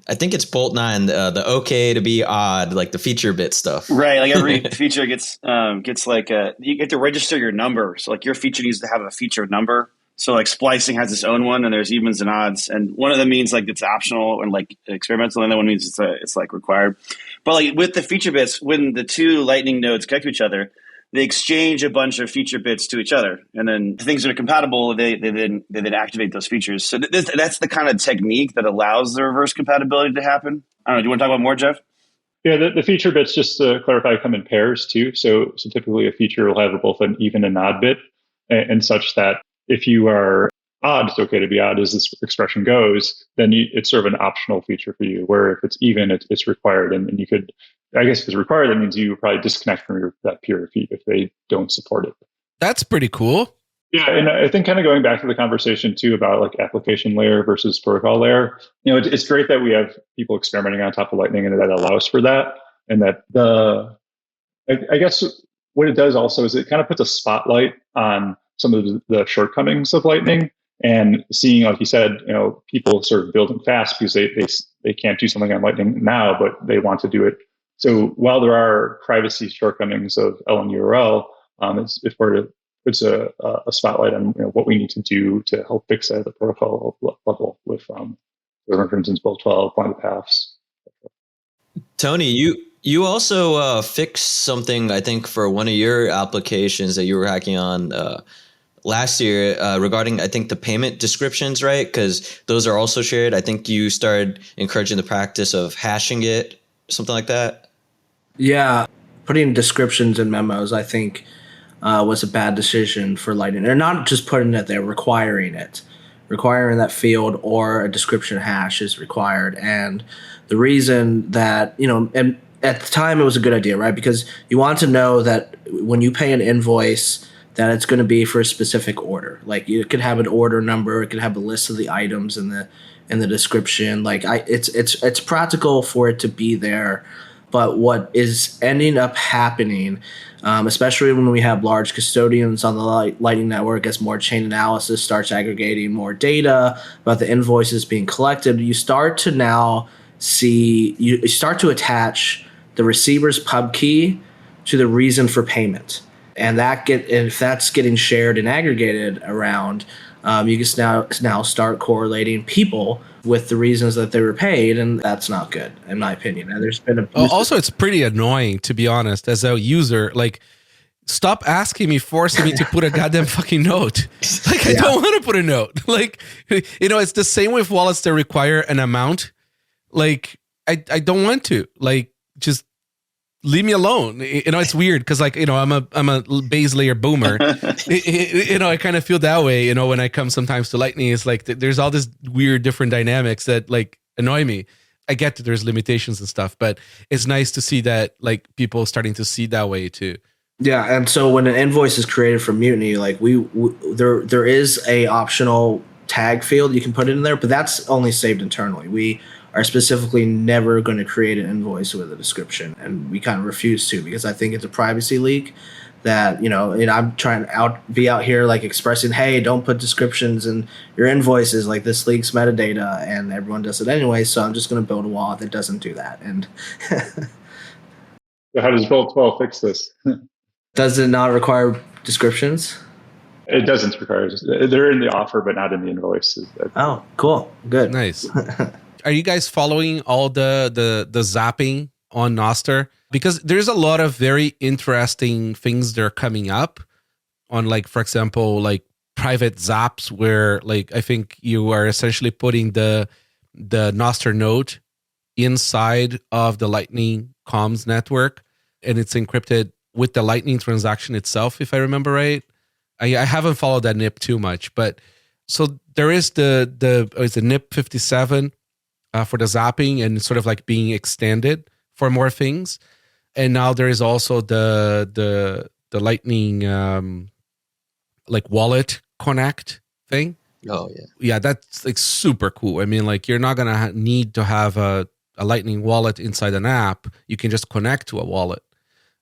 K: I think it's Bolt 9, the okay to be odd, like the feature bit stuff.
J: Right. Like every feature gets like you get to register your number. So like your feature needs to have a feature number. So like splicing has its own one, and there's evens and odds. And one of them means like it's optional and like experimental, and the other one means it's like required. But like with the feature bits, when the two Lightning nodes connect to each other, they exchange a bunch of feature bits to each other, and then things that are compatible, they then activate those features. So that's the kind of technique that allows the reverse compatibility to happen. I don't know. Do you want to talk about more, Jeff?
G: Yeah, the feature bits, just to clarify, come in pairs too. So typically a feature will have both an even and odd bit, and such that if you are odd, it's okay to be odd as this expression goes, then it's sort of an optional feature for you, where if it's even, it's required. And you could, I guess if it's required, that means you probably disconnect from that peer if they don't support it.
A: That's pretty cool.
G: Yeah, and I think kind of going back to the conversation too about like application layer versus protocol layer, it's great that we have people experimenting on top of Lightning and that allows for that. And that I guess what it does also is it kind of puts a spotlight on some of the shortcomings of Lightning, and seeing, like you said, people sort of building fast because they can't do something on Lightning now, but they want to do it. So while there are privacy shortcomings of LNURL, it's where it puts a spotlight on what we need to do to help fix that at the protocol level with, for instance, Build 12, point of paths.
K: Tony, you also fixed something, I think, for one of your applications that you were hacking on last year regarding, I think, the payment descriptions, right? Because those are also shared. I think you started encouraging the practice of hashing it, something like that.
H: Yeah, putting descriptions in memos, I think, was a bad decision for Lightning. They're not just putting it there, requiring it. Requiring that field or a description hash is required. And the reason that, and at the time it was a good idea, right? Because you want to know that when you pay an invoice, that it's going to be for a specific order. Like you could have an order number, it could have a list of the items in the description. Like it's practical for it to be there. But what is ending up happening, especially when we have large custodians on the Lightning Network, as more chain analysis starts aggregating more data about the invoices being collected, you start to now see, you start to attach the receiver's pub key to the reason for payment. And if that's getting shared and aggregated around, you can now start correlating people with the reasons that they were paid, and that's not good, in my opinion. And there's been
A: also, it's pretty annoying, to be honest, as a user. Like, stop forcing me to put a goddamn fucking note. Like, I don't want to put a note. Like, it's the same with wallets that require an amount. Like, I don't want to. Like, just leave me alone. It's weird because, like, I'm a base layer boomer. I kind of feel that way. When I come sometimes to Lightning, it's like there's all this weird different dynamics that like annoy me. I get that there's limitations and stuff, but it's nice to see that like people starting to see that way too.
H: Yeah, and so when an invoice is created from Mutiny, like there is a optional tag field you can put it in there, but that's only saved internally. We are specifically never going to create an invoice with a description, and we kind of refuse to because I think it's a privacy leak that, and I'm trying to be out here like expressing, hey, don't put descriptions in your invoices, like this leaks metadata, and everyone does it anyway, so I'm just going to build a wallet that doesn't do that. And
G: so how does Build 12 fix this?
H: Does it not require descriptions?
G: It doesn't require. They're in the offer, but not in the invoice.
H: Oh, cool. Good.
A: Nice. Are you guys following all the zapping on Nostr? Because there's a lot of very interesting things that are coming up on, like, for example, like private zaps, where like I think you are essentially putting the Nostr node inside of the Lightning comms network, and it's encrypted with the Lightning transaction itself, if I remember right. I haven't followed that NIP too much, but so there is the NIP 57 for the zapping and sort of like being extended for more things. And now there is also the Lightning like wallet connect thing.
K: Oh yeah.
A: Yeah, that's like super cool. I mean, like you're not going to need to have a Lightning wallet inside an app. You can just connect to a wallet.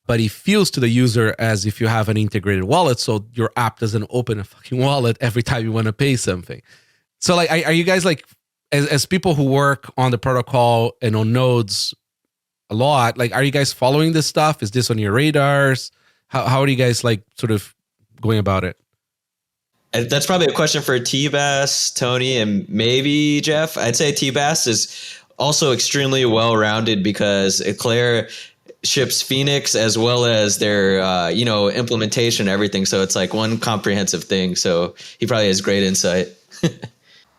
A: But it feels to the user as if you have an integrated wallet, so your app doesn't open a fucking wallet every time you want to pay something. So like, are you guys like, as people who work on the protocol and on nodes a lot, like, are you guys following this stuff? Is this on your radars? How are you guys like sort of going about it?
K: And that's probably a question for Tbast, Tony, and maybe Jeff. I'd say Tbast is also extremely well-rounded because Eclair ships Phoenix as well as their implementation and everything, so it's like one comprehensive thing. So he probably has great insight.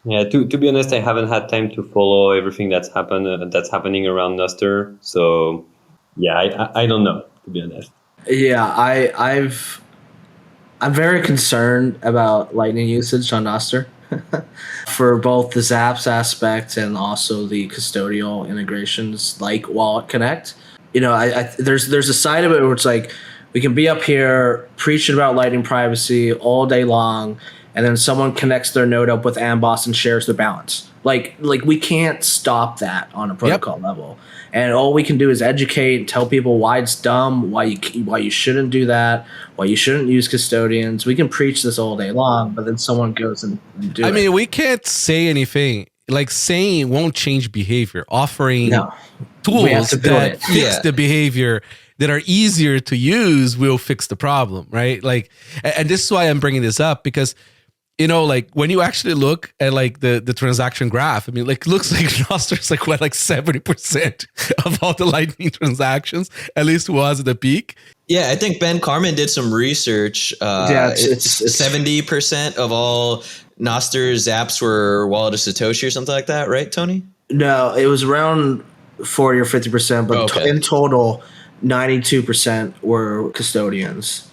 I: Yeah, to be honest, I haven't had time to follow everything that's happening around Nostr. So yeah, I don't know, to be honest.
H: Yeah, I'm very concerned about Lightning usage on Nostr. for both the zaps aspect and also the custodial integrations like Wallet Connect. There's a side of it where it's like we can be up here preaching about Lightning privacy all day long, and then someone connects their node up with Amboss and shares their balance. Like we can't stop that on a protocol level. And all we can do is educate and tell people why it's dumb, why you shouldn't do that, why you shouldn't use custodians. We can preach this all day long, but then someone goes and do it.
A: I mean, we can't say anything. Like saying won't change behavior. Offering tools that fix the behavior that are easier to use will fix the problem, right? Like, and this is why I'm bringing this up, because like when you actually look at like the transaction graph, I mean, like looks like Nostr's like 70% of all the Lightning transactions, at least was at the peak.
K: Yeah, I think Ben Carmen did some research. It's 70% of all Nostr zaps were wallet of Satoshi or something like that, right, Tony?
H: No, it was around 40 or 50%, but in total, 92% were custodians.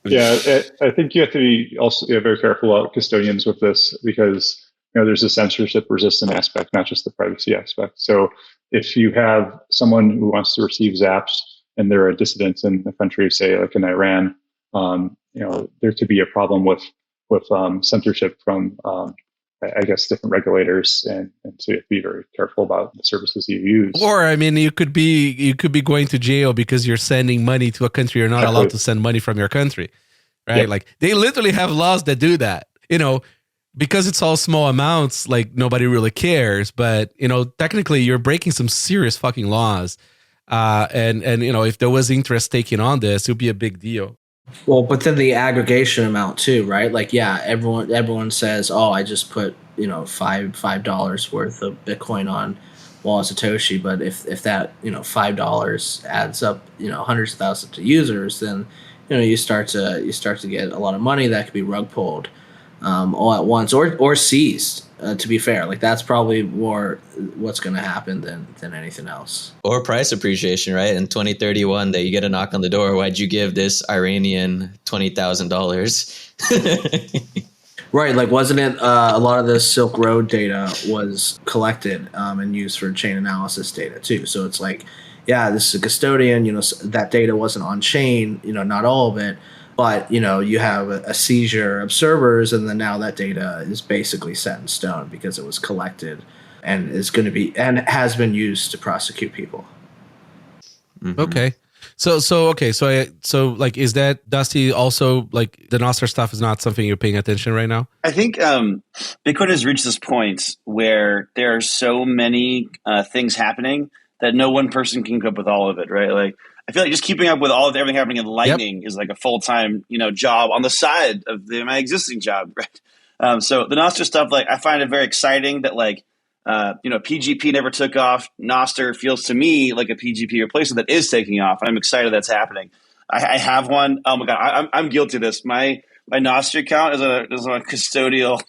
G: Yeah, I think you have to be also very careful about custodians with this, because there's a censorship resistant aspect, not just the privacy aspect. So if you have someone who wants to receive zaps and they're a dissident in a country, say like in Iran, there could be a problem with censorship from I guess different regulators, and so you have to be very careful about the services you use.
A: Or I mean, you could be going to jail because you're sending money to a country you're not allowed to send money from your country, right? Yep. Like they literally have laws that do that. Because it's all small amounts, like nobody really cares. But technically, you're breaking some serious fucking laws. And if there was interest taken on this, it would be a big deal.
H: Well, but then the aggregation amount too, right? Like, yeah, everyone says, "Oh, I just put $5 worth of Bitcoin on Wallet Satoshi." But if that $5 adds up hundreds of thousands of users, then you start to get a lot of money that could be rug pulled all at once or seized. To be fair, like that's probably more what's going to happen than anything else.
K: Or price appreciation, right? In 2031, that you get a knock on the door. Why'd you give this Iranian $20,000?
H: Right, like wasn't it a lot of the Silk Road data was collected and used for chain analysis data too? So it's like, yeah, this is a custodian. That data wasn't on chain. Not all of it. But, you have a seizure of servers, and then now that data is basically set in stone because it was collected and is going to be and has been used to prosecute people.
A: Mm-hmm. Okay. So like, is that Dusty also like the Nostr stuff is not something you're paying attention right now?
J: I think Bitcoin has reached this point where there are so many things happening that no one person can keep up with all of it, right? Like, I feel like just keeping up with all of everything happening in Lightning is like a full-time, job on the side of my existing job, right? So the Nostr stuff, like, I find it very exciting that PGP never took off. Nostr feels to me like a PGP replacement that is taking off, and I'm excited that's happening. I have one. Oh my god, I'm guilty of this. My Nostr account is on a custodial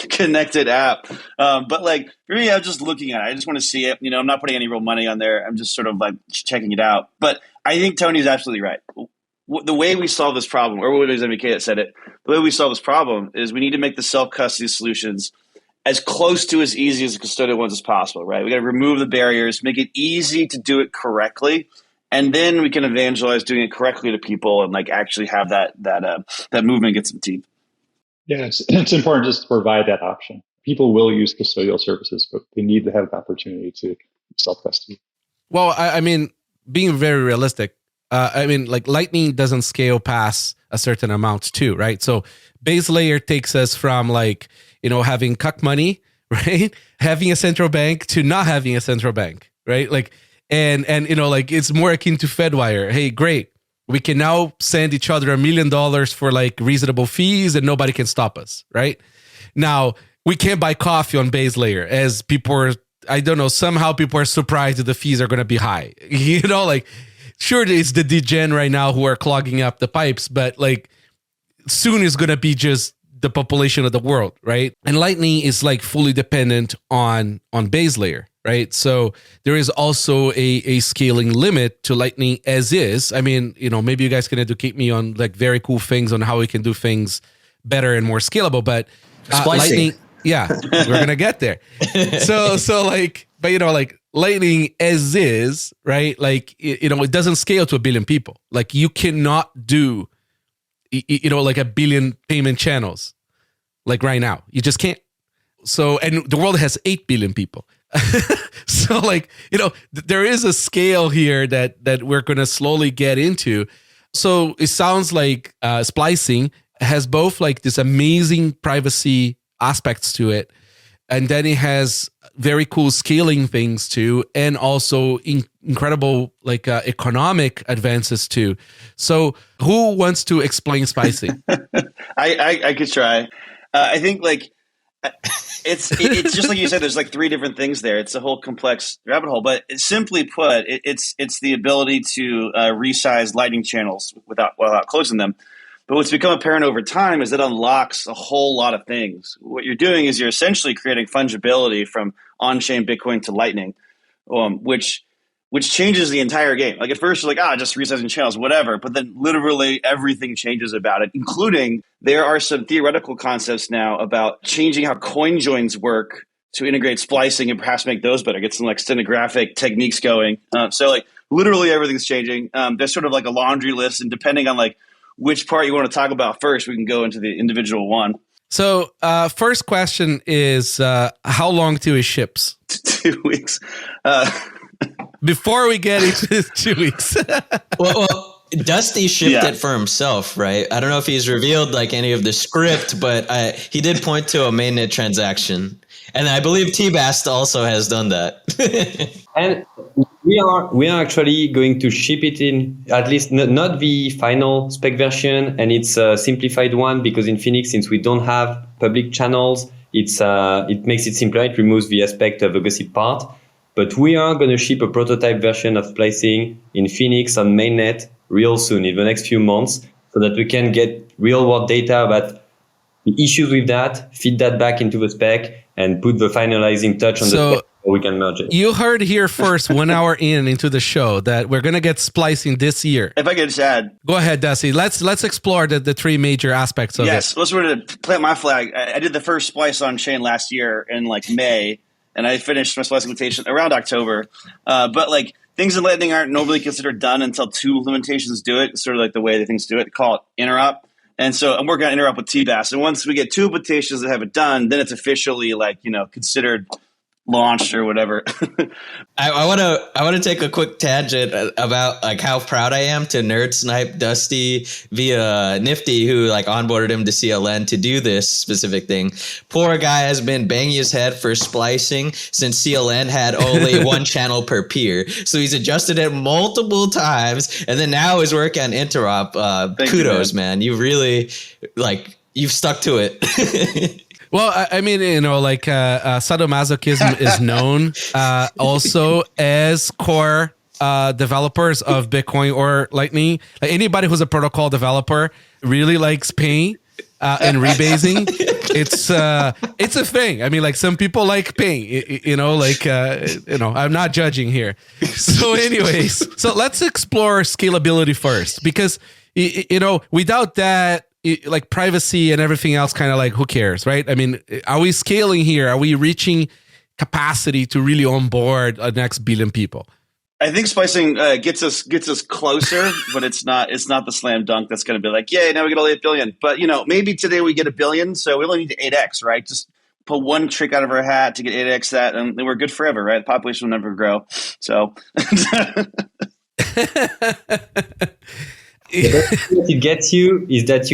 J: connected app. But like for me, I'm just looking at it. I just want to see it. I'm not putting any real money on there. I'm just sort of like checking it out. But I think Tony's absolutely right. The way we solve this problem, or what it was MK that said it, the way we solve this problem is we need to make the self-custody solutions as close to as easy as the custodial ones as possible, right? We got to remove the barriers, make it easy to do it correctly. And then we can evangelize doing it correctly to people and like actually have that movement get some teeth.
G: Yeah, it's important just to provide that option. People will use custodial services, but they need to have the opportunity to self-custody.
A: Well, I mean, being very realistic, like Lightning doesn't scale past a certain amount too, right? So base layer takes us from like, having cuck money, right? Having a central bank to not having a central bank, right? Like, and like it's more akin to Fedwire. Hey, great. We can now send each other $1 million for like reasonable fees and nobody can stop us, right? Now, we can't buy coffee on base layer as people are, I don't know, somehow people are surprised that the fees are going to be high. Like, sure, it's the degen right now who are clogging up the pipes, but like soon it's going to be just the population of the world, right? And Lightning is like fully dependent on base layer. Right. So there is also a scaling limit to Lightning as is. I mean, maybe you guys can educate me on like very cool things on how we can do things better and more scalable. But
H: Splicing.
A: Lightning, yeah, we're gonna get there. So like, but like Lightning as is, right? Like it doesn't scale to 1 billion people. Like you cannot do like 1 billion payment channels like right now. You just can't. So, and the world has 8 billion people. So like, there is a scale here that we're going to slowly get into. So it sounds like splicing has both like this amazing privacy aspects to it, and then it has very cool scaling things too, and also incredible like economic advances too. So who wants to explain splicing?
J: I could try. I think like it's just like you said. There's like 3 different things there. It's a whole complex rabbit hole. But simply put, it's the ability to resize Lightning channels without closing them. But what's become apparent over time is it unlocks a whole lot of things. What you're doing is you're essentially creating fungibility from on-chain Bitcoin to Lightning, which changes the entire game. Like at first you're like, just resizing channels, whatever. But then literally everything changes about it, including there are some theoretical concepts now about changing how coin joins work to integrate splicing and perhaps make those better, get some like stenographic techniques going. So like literally everything's changing. There's sort of like a laundry list, and depending on like which part you want to talk about first, we can go into the individual one.
A: So first question is, how long till it ships?
J: 2 weeks.
A: Before we get into this 2 weeks.
K: well, Dusty shipped it for himself, right? I don't know if he's revealed like any of the script, but he did point to a mainnet transaction. And I believe Tbast also has done that.
I: And we are actually going to ship it in, at least not the final spec version, and it's a simplified one, because in Phoenix, since we don't have public channels, it makes it simpler. It removes the aspect of the gossip part. But we are going to ship a prototype version of splicing in Phoenix on mainnet real soon, in the next few months, so that we can get real world data about the issues with that, feed that back into the spec, and put the finalizing touch on the spec so we can merge it.
A: You heard here first, 1 hour into the show, that we're going to get splicing this year.
J: If I could just add.
A: Go ahead, Dusty. Let's explore the 3 major aspects of it.
J: Yes, let's sort of plant my flag. I did the first splice on chain last year in like May, and I finished my splice implementation around October. But like things in Lightning aren't normally considered done until 2 implementations do it. It's sort of like the way that things do it. They call it interop. And so I'm working on interop with Tbast. And once we get 2 implementations that have it done, then it's officially like, considered launched or whatever.
K: I want to take a quick tangent about like how proud I am to nerd snipe Dusty via Nifty, who like onboarded him to CLN to do this specific thing. Poor guy has been banging his head for splicing since CLN had only 1 channel per peer. So he's adjusted it multiple times, and then now is working on interop. Kudos, man. You really you've stuck to it.
A: Well, I mean, sadomasochism is known also as core developers of Bitcoin or Lightning. Like anybody who's a protocol developer really likes paying and rebasing. It's a thing. I mean, like some people like paying. I'm not judging here. So, anyways, so let's explore scalability first, because without that, like privacy and everything else, kind of like, who cares, right? I mean, are we scaling here? Are we reaching capacity to really onboard a next billion people?
J: I think splicing gets us closer, but it's not the slam dunk that's going to be like, yay, now we get all 8 billion. But maybe today we get 1 billion, so we only need to 8x, right? Just pull 1 trick out of our hat to get 8x that, and then we're good forever, right? The population will never grow. So.
I: What it gets you is that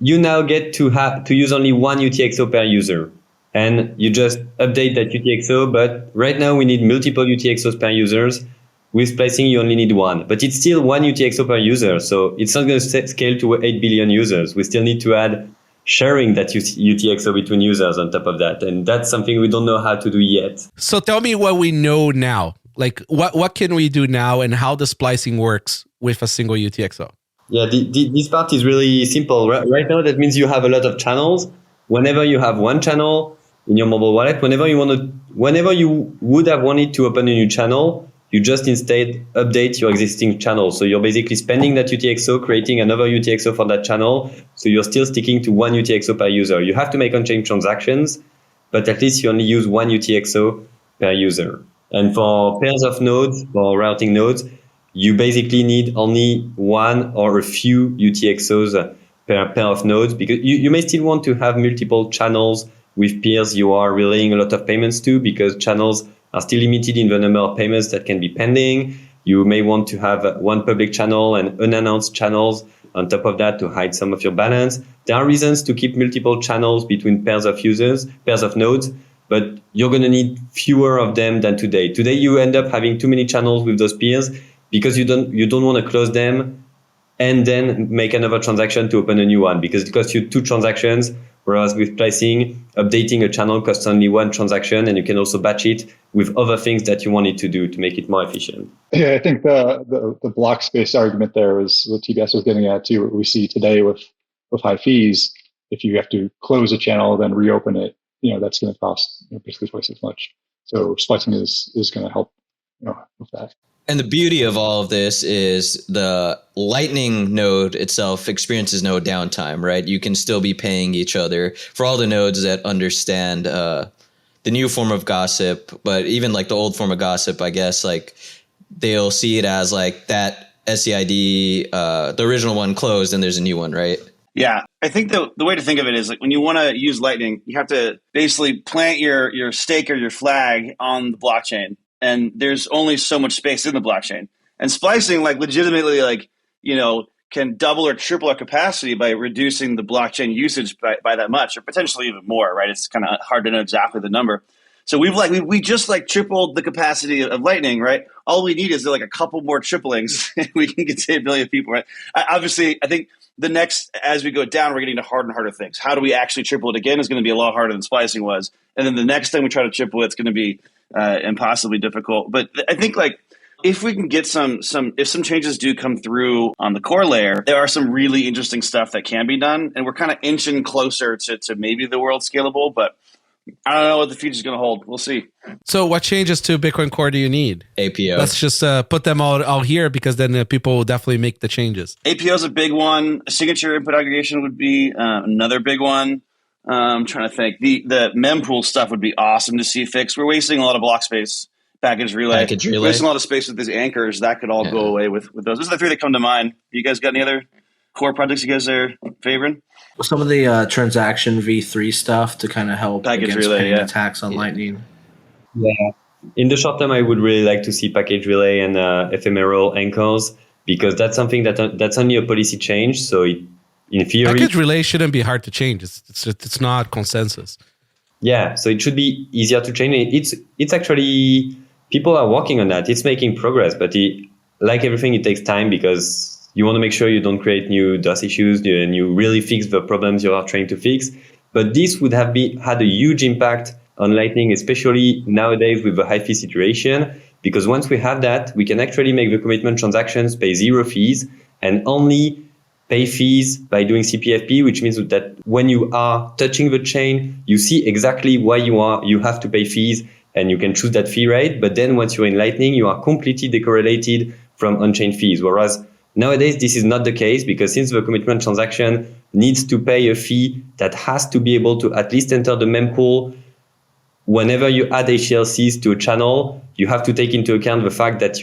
I: you now get to use only 1 UTXO per user, and you just update that UTXO. But right now we need multiple UTXOs per users. With splicing, you only need 1, but it's still 1 UTXO per user, so it's not going to scale to 8 billion users. We still need to add sharing that UTXO between users on top of that, and that's something we don't know how to do yet.
A: So tell me what we know now. Like what can we do now, and how the splicing works with a single UTXO?
I: Yeah, this part is really simple. Right now, that means you have a lot of channels. Whenever you have 1 channel in your mobile wallet, whenever you would have wanted to open a new channel, you just instead update your existing channel. So you're basically spending that UTXO, creating another UTXO for that channel. So you're still sticking to one UTXO per user. You have to make on-chain transactions, but at least you only use one UTXO per user. And for pairs of nodes, or routing nodes, you basically need only one or a few UTXOs per pair of nodes, because you may still want to have multiple channels with peers you are relaying a lot of payments to, because channels are still limited in the number of payments that can be pending. You may want to have one public channel and unannounced channels on top of that to hide some of your balance. There are reasons to keep multiple channels between pairs of users, pairs of nodes, but you're going to need fewer of them than today. Today, you end up having too many channels with those peers because you don't want to close them and then make another transaction to open a new one, because it costs you 2 transactions. Whereas with splicing, updating a channel costs only 1 transaction, and you can also batch it with other things that you want it to do to make it more efficient.
G: Yeah, I think the Blockspace argument there is what Tbast was getting at too. What we see today with high fees, if you have to close a channel then reopen it, that's going to cost basically twice as much. So splicing is going to help with that.
K: And the beauty of all of this is the Lightning node itself experiences no downtime, right? You can still be paying each other for all the nodes that understand the new form of gossip, but even like the old form of gossip, I guess, like they'll see it as like that SCID, the original one closed and there's a new one, right?
J: Yeah, I think the way to think of it is like when you want to use Lightning, you have to basically plant your stake or your flag on the blockchain. And there's only so much space in the blockchain. And splicing, like legitimately, can double or triple our capacity by reducing the blockchain usage by that much, or potentially even more, right? It's kind of hard to know exactly the number. So we just tripled the capacity of Lightning, right? All we need is like a couple more triplings, and we can get to 1 billion people, right? Obviously, I think the next, as we go down, we're getting to harder and harder things. How do we actually triple it again is going to be a lot harder than splicing was. And then the next time we try to triple it, it's going to be impossibly difficult. But I think if we can get if some changes do come through on the core layer, there are some really interesting stuff that can be done. And we're kind of inching closer to maybe the world scalable, but I don't know what the future is going to hold. We'll see.
A: So what changes to Bitcoin Core do you need?
K: APO.
A: Let's just put them all here, because then people will definitely make the changes.
J: APO is a big one. Signature input aggregation would be another big one. I'm trying to think. The mempool stuff would be awesome to see fixed. We're wasting a lot of block space. Package relay. We're wasting a lot of space with these anchors. That could all go away with those. Those are the 3 that come to mind. You guys got any other core projects you guys are favoring?
H: Some of the transaction V3 stuff to kind of help
J: package
H: against
J: relay,
H: attacks on Lightning.
I: Yeah. In the short term, I would really like to see package relay and ephemeral anchors, because that's something that's only a policy change. So in theory,
A: package relay shouldn't be hard to change. It's not consensus.
I: Yeah, so it should be easier to change. It's actually, people are working on that. It's making progress, but like everything, it takes time, because you want to make sure you don't create new DOS issues and you really fix the problems you are trying to fix. But this would have had a huge impact on Lightning, especially nowadays with the high fee situation, because once we have that, we can actually make the commitment transactions pay 0 fees and only pay fees by doing CPFP, which means that when you are touching the chain, you see exactly why you have to pay fees, and you can choose that fee rate. But then once you're in Lightning, you are completely decorrelated from on-chain fees. Whereas nowadays, this is not the case, because since the commitment transaction needs to pay a fee that has to be able to at least enter the mempool, whenever you add PTLCs to a channel, you have to take into account the fact that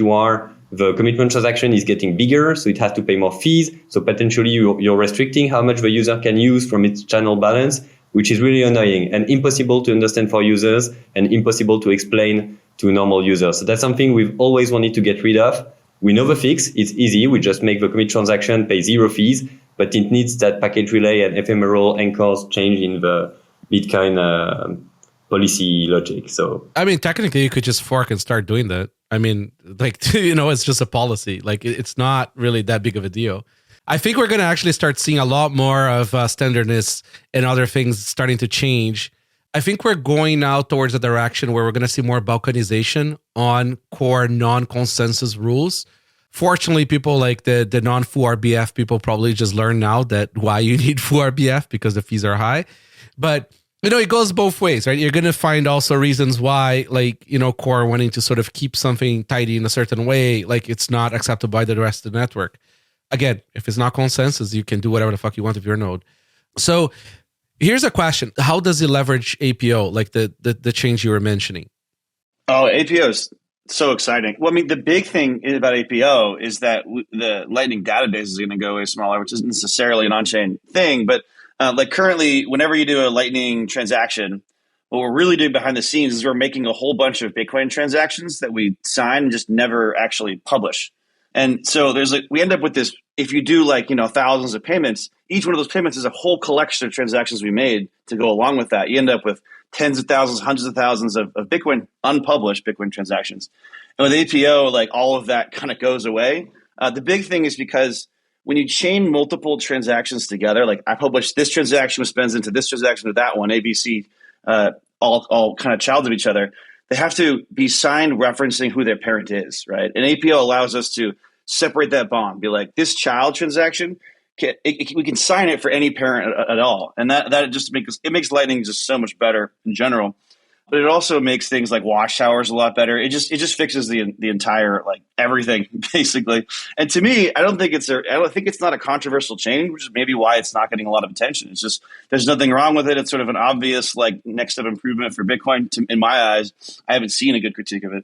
I: the commitment transaction is getting bigger, so it has to pay more fees. So potentially you're restricting how much the user can use from its channel balance, which is really annoying and impossible to understand for users and impossible to explain to normal users. So that's something we've always wanted to get rid of. We know the fix. It's easy. We just make the commit transaction pay 0 fees, but it needs that package relay and ephemeral anchors change in the Bitcoin policy logic. So
A: I mean, technically, you could just fork and start doing that. I mean, it's just a policy. It's not really that big of a deal. I think we're going to actually start seeing a lot more of standardness and other things starting to change. I think we're going now towards a direction where we're going to see more balkanization on core non-consensus rules. Fortunately, people like the non-full RBF people probably just learn now that why you need full RBF, because the fees are high. But It goes both ways, right? You're going to find also reasons why, like, core wanting to sort of keep something tidy in a certain way, like it's not accepted by the rest of the network. Again, if it's not consensus, you can do whatever the fuck you want with your node. So here's a question. How does it leverage APO, like the change you were mentioning?
J: Oh, APO is so exciting. Well, I mean, the big thing about APO is that the Lightning database is going to go way smaller, which isn't necessarily an on-chain thing. But like currently, whenever you do a Lightning transaction, what we're really doing behind the scenes is we're making a whole bunch of Bitcoin transactions that we sign and just never actually publish. And so we end up with this, if you do thousands of payments, each one of those payments is a whole collection of transactions we made to go along with that. You end up with tens of thousands, hundreds of thousands of Bitcoin, unpublished Bitcoin transactions. And with APO, all of that kind of goes away. The big thing is because when you chain multiple transactions together, like I publish this transaction which spends into this transaction with that one, ABC, all kind of child of each other, they have to be signed referencing who their parent is, right? And APO allows us to separate that bond, be like, this child transaction, we can sign it for any parent at all. And that just makes Lightning just so much better in general. But it also makes things like watchtowers a lot better. It just fixes the entire everything basically. And to me, I don't think it's not a controversial change, which is maybe why it's not getting a lot of attention. It's just there's nothing wrong with it. It's sort of an obvious next step improvement for Bitcoin. In my eyes, I haven't seen a good critique of it.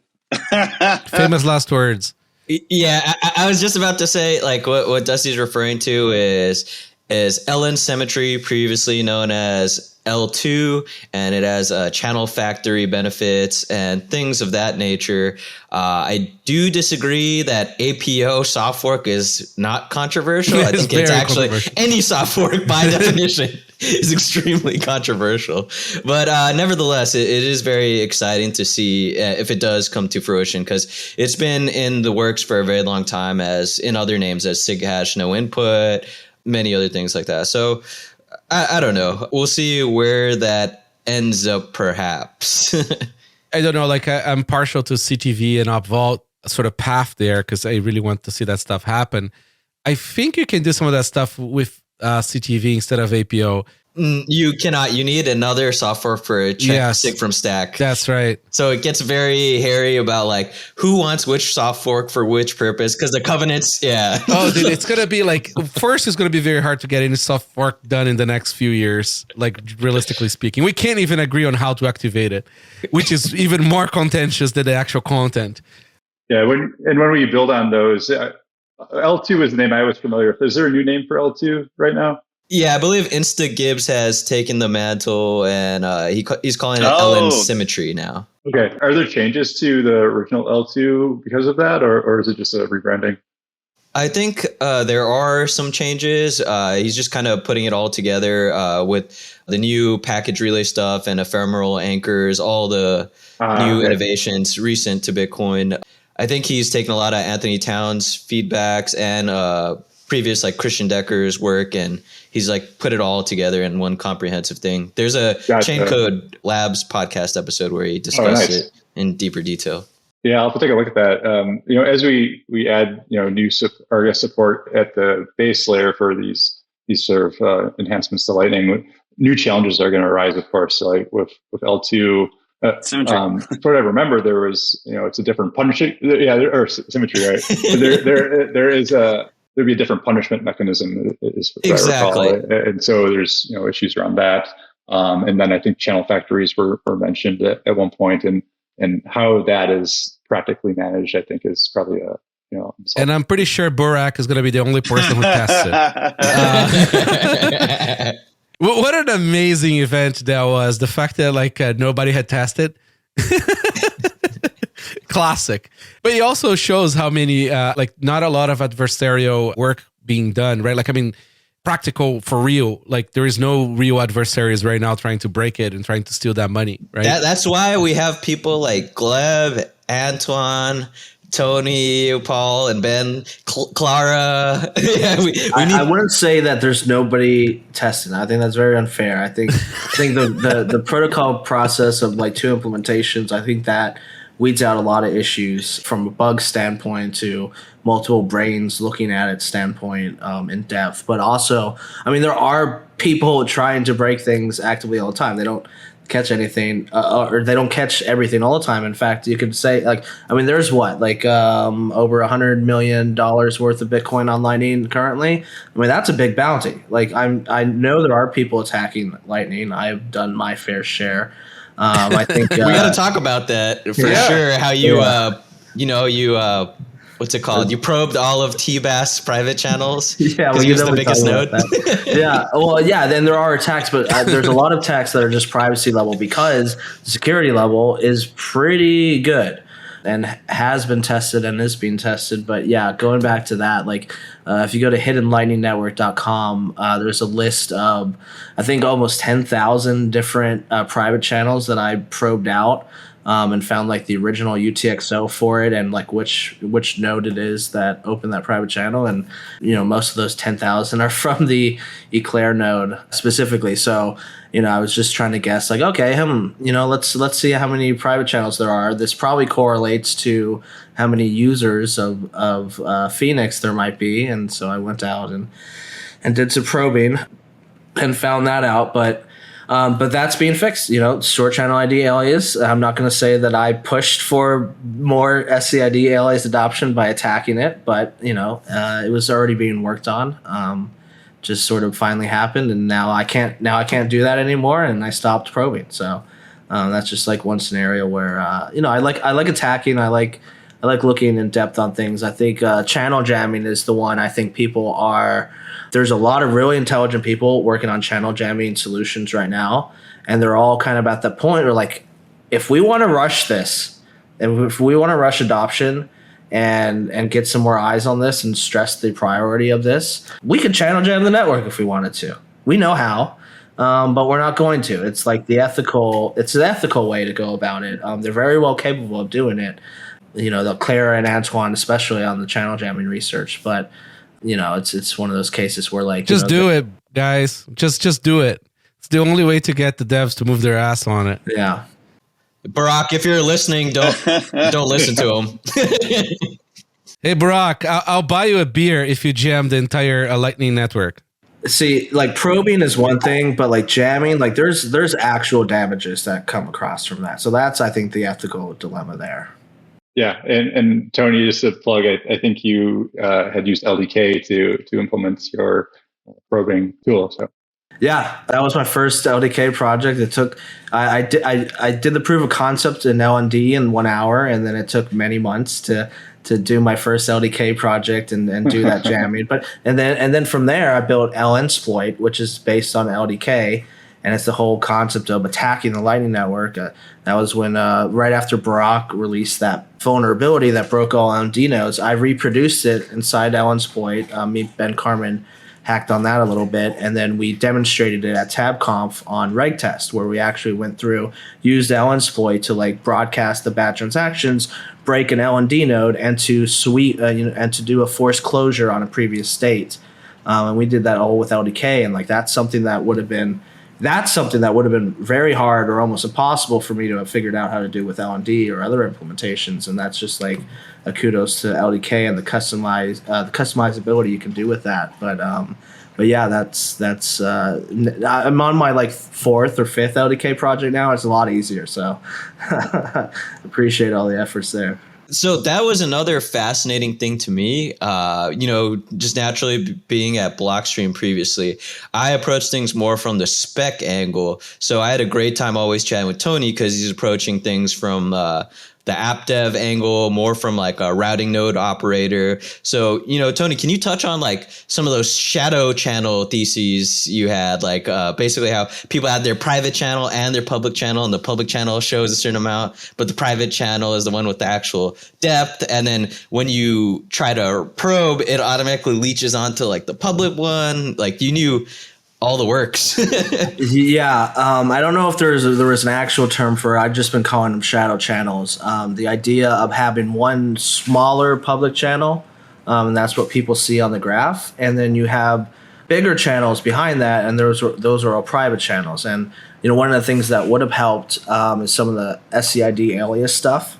A: Famous last words.
K: Yeah, I was just about to say what Dusty's referring to is LN symmetry, previously known as L2, and it has channel factory benefits and things of that nature. I do disagree that APO soft fork is not controversial. I think it's actually any soft fork by definition is extremely controversial. But nevertheless, it is very exciting to see if it does come to fruition, because it's been in the works for a very long time, as in other names as SIGHASH no input, many other things like that. So I don't know. We'll see where that ends up, perhaps.
A: I don't know. I'm partial to CTV and Upvault sort of path there because I really want to see that stuff happen. I think you can do some of that stuff with CTV instead of APO.
K: You cannot. You need another software for a check stick from stack.
A: That's right.
K: So it gets very hairy about who wants which soft fork for which purpose, because the covenants,
A: Oh, dude, it's going to be first, it's going to be very hard to get any soft fork done in the next few years, realistically speaking. We can't even agree on how to activate it, which is even more contentious than the actual content.
G: Yeah, when we build on those, L2 is the name I was familiar with. Is there a new name for L2 right now?
K: Yeah, I believe InstaGibbs has taken the mantle, and he's calling it LN Symmetry now.
G: Okay. Are there changes to the original L2 because of that, or is it just a rebranding?
K: I think there are some changes. He's just kind of putting it all together with the new package relay stuff and ephemeral anchors, all the new innovations recent to Bitcoin. I think he's taken a lot of Anthony Towns' feedbacks and previous Christian Decker's work, and he's put it all together in one comprehensive thing. There's a Chain Code Labs podcast episode where he discussed it in deeper detail.
G: Yeah, I'll have to take a look at that. As we add new support at the base layer for these sort of enhancements to Lightning, new challenges are going to arise, of course. With L2. From what I remember, there was it's a different punishment. Or symmetry, right? There'd be a different punishment mechanism, is what
K: exactly.
G: I recall. And so there's issues around that. And then I think channel factories were mentioned at one point, and how that is practically managed, I think, is probably
A: and I'm pretty sure Burak is going to be the only person who tests it. What an amazing event that was! The fact that nobody had tested. Classic. But it also shows how many not a lot of adversarial work being done, right? Practical for real. There is no real adversaries right now trying to break it and trying to steal that money, right?
K: That's why we have people like Gleb, Antoine, Tony, Paul, and Ben, Clara.
H: I wouldn't say that there's nobody testing. I think that's very unfair. I think the protocol process of 2 implementations, I think that weeds out a lot of issues from a bug standpoint to multiple brains looking at it standpoint in depth. But also, there are people trying to break things actively all the time. They don't catch anything, or they don't catch everything all the time. In fact, you could say, like, I mean, there's over $100 million worth of Bitcoin on Lightning currently. I mean, that's a big bounty. Like, I know there are people attacking Lightning. I've done my fair share. I think
K: we got to talk about that for sure. How you, what's it called? You probed all of Tbast's private channels.
H: Yeah,
K: because he was the biggest node.
H: Yeah, well, yeah. Then there are attacks, but there's a lot of attacks that are just privacy level because the security level is pretty good and has been tested and is being tested. But yeah, going back to that, like if you go to hiddenlightningnetwork.com, there's a list of I think almost 10,000 different private channels that I probed out. And found like the original UTXO for it and like which node it is that opened that private channel. And, most of those 10,000 are from the Eclair node specifically. So, I was just trying to guess like, okay, let's see how many private channels there are. This probably correlates to how many users of Phoenix there might be. And so I went out and did some probing and found that out. But that's being fixed, short channel ID alias. I'm not going to say that I pushed for more SCID alias adoption by attacking it, but, it was already being worked on. Just sort of finally happened. And now I can't do that anymore. And I stopped probing. So that's just like one scenario where, I like attacking. I like looking in depth on things. I think channel jamming is the one I think people are. There's a lot of really intelligent people working on channel jamming solutions right now, and they're all kind of at that point where, like, if we want to rush this, and if we want to rush adoption and get some more eyes on this and stress the priority of this, we could channel jam the network if we wanted to. We know how, but we're not going to. It's like the ethical way to go about it. They're very well capable of doing it. Claire and Antoine, especially on the channel jamming research, but. It's one of those cases where like
A: just do it, guys. Just do it. It's the only way to get the devs to move their ass on it.
H: Yeah,
K: Barack, if you're listening, don't listen to him.
A: Hey, Barack, I'll buy you a beer if you jam the entire Lightning network.
H: See, like probing is one thing, but like jamming, like there's actual damages that come across from that. So that's I think the ethical dilemma there.
G: Yeah, and Tony, just to plug, I think you had used LDK to implement your probing tool. So
H: yeah, that was my first LDK project. It took I did the proof of concept in LND in 1 hour, and then it took many months to do my first LDK project and do that jamming. But and then from there I built LNsploit, which is based on LDK. And it's the whole concept of attacking the Lightning Network. That was when, right after Barack released that vulnerability that broke all LMD nodes, I reproduced it inside LNsploit. Me, Ben Carmen, hacked on that a little bit. And then we demonstrated it at TabConf on RegTest, where we actually went through, used LNsploit to like broadcast the bad transactions, break an LND node, and to and to do a forced closure on a previous state. And we did that all with LDK. And like that's something that would have been very hard or almost impossible for me to have figured out how to do with LND or other implementations. And that's just like a kudos to LDK and the customizability you can do with that. But yeah, that's I'm on my like 4th or 5th LDK project now. It's a lot easier. So appreciate all the efforts there.
K: So that was another fascinating thing to me. Just naturally being at Blockstream previously, I approached things more from the spec angle. So I had a great time always chatting with Tony because he's approaching things from the app dev angle, more from like a routing node operator. So, Tony, can you touch on like some of those shadow channel theses you had, like basically how people had their private channel and their public channel, and the public channel shows a certain amount, but the private channel is the one with the actual depth. And then when you try to probe, it automatically leaches onto like the public one. Like you knew all the works.
H: Yeah. I don't know if there was an actual term for it. I've just been calling them shadow channels. The idea of having one smaller public channel, and that's what people see on the graph. And then you have bigger channels behind that, and those are all private channels. And, one of the things that would have helped is some of the SCID alias stuff,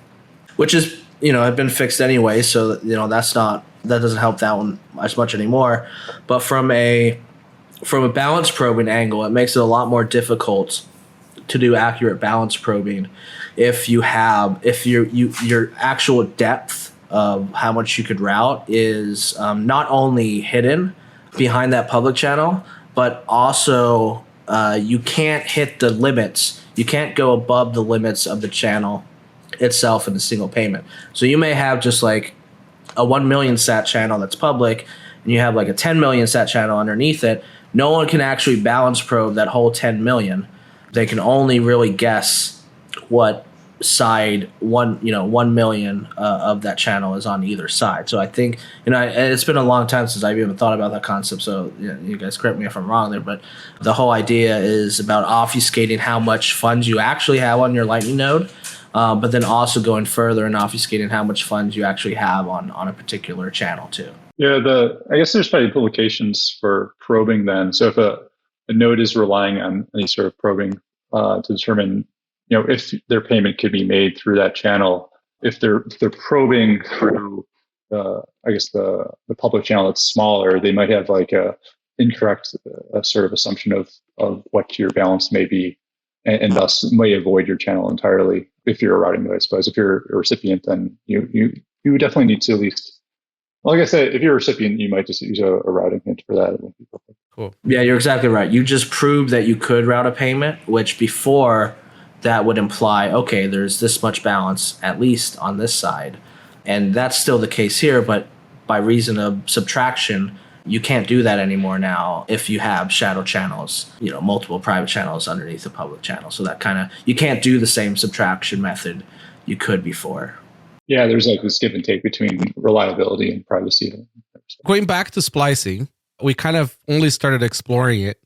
H: which is, had been fixed anyway. So, that doesn't help that one as much anymore. But from a from a balance probing angle, it makes it a lot more difficult to do accurate balance probing if your actual depth of how much you could route is not only hidden behind that public channel, but also you can't hit the limits. You can't go above the limits of the channel itself in a single payment. So you may have just like a 1 million sat channel that's public, and you have like a 10 million sat channel underneath it. No one can actually balance probe that whole 10 million. They can only really guess what side 1 million of that channel is on either side. So I think, it's been a long time since I've even thought about that concept. So you guys correct me if I'm wrong there, but the whole idea is about obfuscating how much funds you actually have on your Lightning node, but then also going further and obfuscating how much funds you actually have on a particular channel too.
G: Yeah, I guess there's probably implications for probing then. So if a node is relying on any sort of probing to determine, if their payment could be made through that channel, if they're probing through the public channel that's smaller, they might have like a incorrect sort of assumption of what your balance may be, and thus may avoid your channel entirely if you're a routing node. I suppose if you're a recipient, then you definitely need to at least. Like I said, if you're a recipient, you might just use a routing hint for that.
A: Cool.
H: Yeah, you're exactly right. You just proved that you could route a payment, which before that would imply, okay, there's this much balance, at least on this side. And that's still the case here, but by reason of subtraction, you can't do that anymore now if you have shadow channels, multiple private channels underneath the public channel. So that you can't do the same subtraction method you could before.
G: Yeah, there's like this give and take between reliability and privacy.
A: Going back to splicing, we kind of only started exploring it.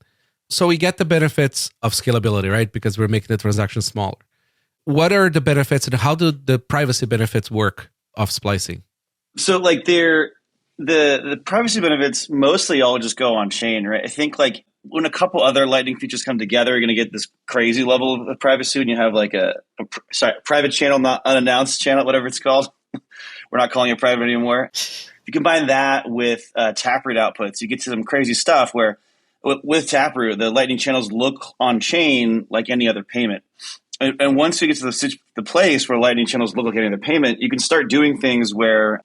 A: So we get the benefits of scalability, right? Because we're making the transaction smaller. What are the benefits and how do the privacy benefits work of splicing?
J: So like the privacy benefits mostly all just go on chain, right? I think like when a couple other Lightning features come together, you're going to get this crazy level of privacy when you have like a private channel, not unannounced channel, whatever it's called. We're not calling it private anymore. If you combine that with Taproot outputs, you get to some crazy stuff where with Taproot, the Lightning channels look on chain like any other payment. And once you get to the place where Lightning channels look like any other payment, you can start doing things where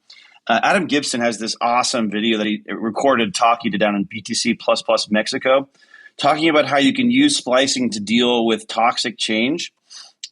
J: Adam Gibson has this awesome video that he recorded talk he did down in BTC++ Mexico, talking about how you can use splicing to deal with toxic change,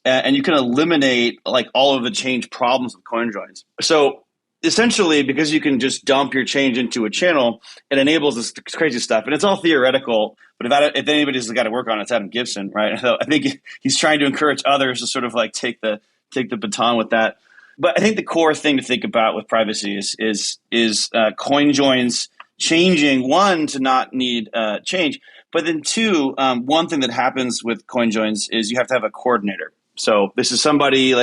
J: and you can eliminate like all of the change problems with coin joins. So essentially, because you can just dump your change into a channel, it enables this crazy stuff, and it's all theoretical. But if anybody's got to work on it, it's Adam Gibson, right? So I think he's trying to encourage others to sort of like take the baton with that. But I think the core thing to think about with privacy is coin joins changing, one, to not need change, but then two, one thing that happens with coin joins is you have to have a coordinator. So this is somebody